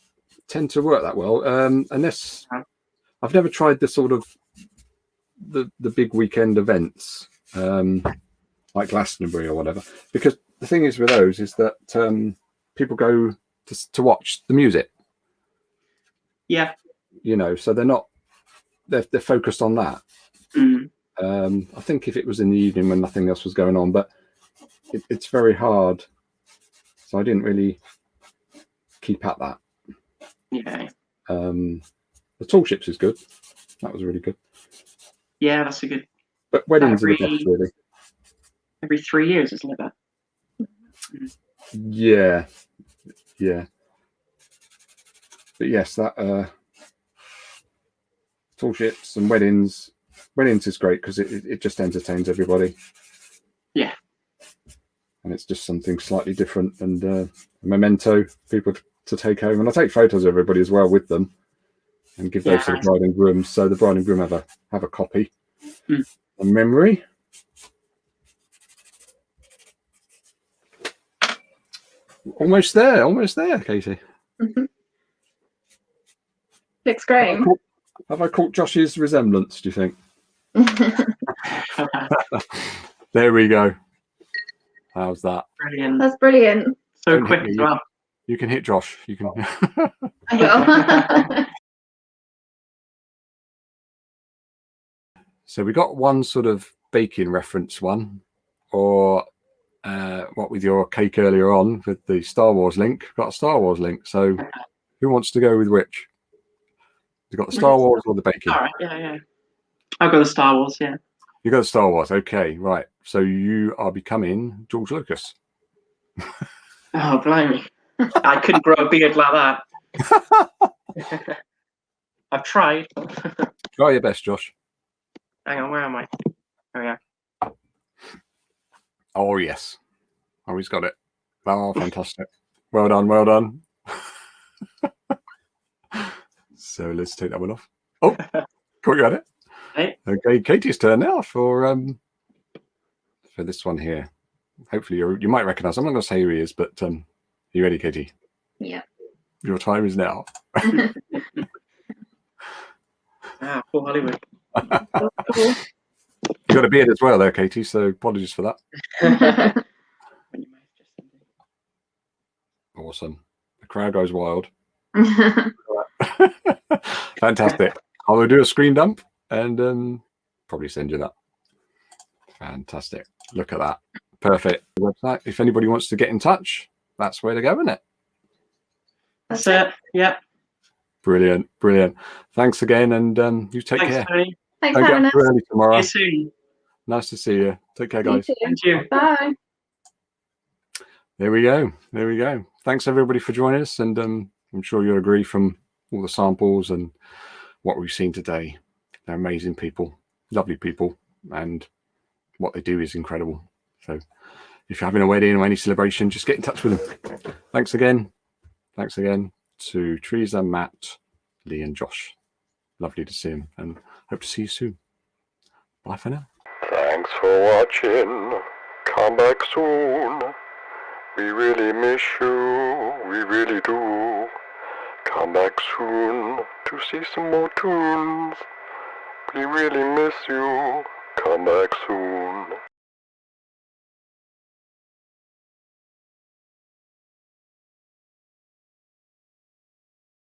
tend to work that well, unless I've never tried the sort of the big weekend events like Glastonbury or whatever, because the thing is with those is that people go to watch the music. Yeah. You know, so they're focused on that. I think if it was in the evening when nothing else was going on, but it's very hard. So I didn't really keep at that. Yeah. The tall ships is good. That was really good. Yeah, that's a good. But weddings are the best, really. Every 3 years, isn't it? That? Yeah, yeah. But yes, that tall ships and weddings. Weddings is great because it just entertains everybody. Yeah. And it's just something slightly different and a memento for people to take home. And I take photos of everybody as well with them and give those to the bride and groom, so the bride and groom have a copy, a memory. Almost there, Katie. Looks great. Have I caught Josh's resemblance, do you think? There we go. How's that? Brilliant. That's brilliant. So Don't quick hit as me. well. You can hit Josh. You can. I will. So we got one sort of baking reference one, or what with your cake earlier on with the Star Wars link. Got a Star Wars link. So who wants to go with which? You got the Star Wars or the baking? All right. Yeah. I'll go the Star Wars. Yeah. You got the Star Wars. Okay, right. So you are becoming George Lucas. Oh, blimey. I couldn't grow a beard like that. I've tried. Try your best, Josh. Hang on, where am I? Oh, yeah. Oh, yes. Oh, he's got it. Oh, fantastic. Well done, well done. So let's take that one off. Oh, cool, you got it. Hey. Okay, Katie's turn now for this one here. Hopefully you might recognise. I'm not going to say who he is, but are you ready, Katie? Yeah. Your time is now. Poor Hollywood. You got a beard as well there, Katie, so apologies for that. Awesome. The crowd goes wild. Fantastic. I will do a screen dump and probably send you that. Fantastic. Look at that. Perfect. The website. If anybody wants to get in touch, that's where to go, isn't it? That's it. Yeah. Brilliant. Brilliant. Thanks again, and you take care. Tony. Thanks Don't for having get us. too early tomorrow. See you soon. Nice to see you. Take care, guys. You too. Thank you. Bye. There we go. There we go. Thanks everybody for joining us, and I'm sure you'll agree from all the samples and what we've seen today. They're amazing people, lovely people, and what they do is incredible. So if you're having a wedding or any celebration, just get in touch with them. Thanks again. Thanks again to Teresa, Matt, Lee, and Josh. Lovely to see him, and hope to see you soon. Bye for now. Thanks for watching. Come back soon. We really miss you. We really do. Come back soon to see some more tunes. We really miss you. Come back soon.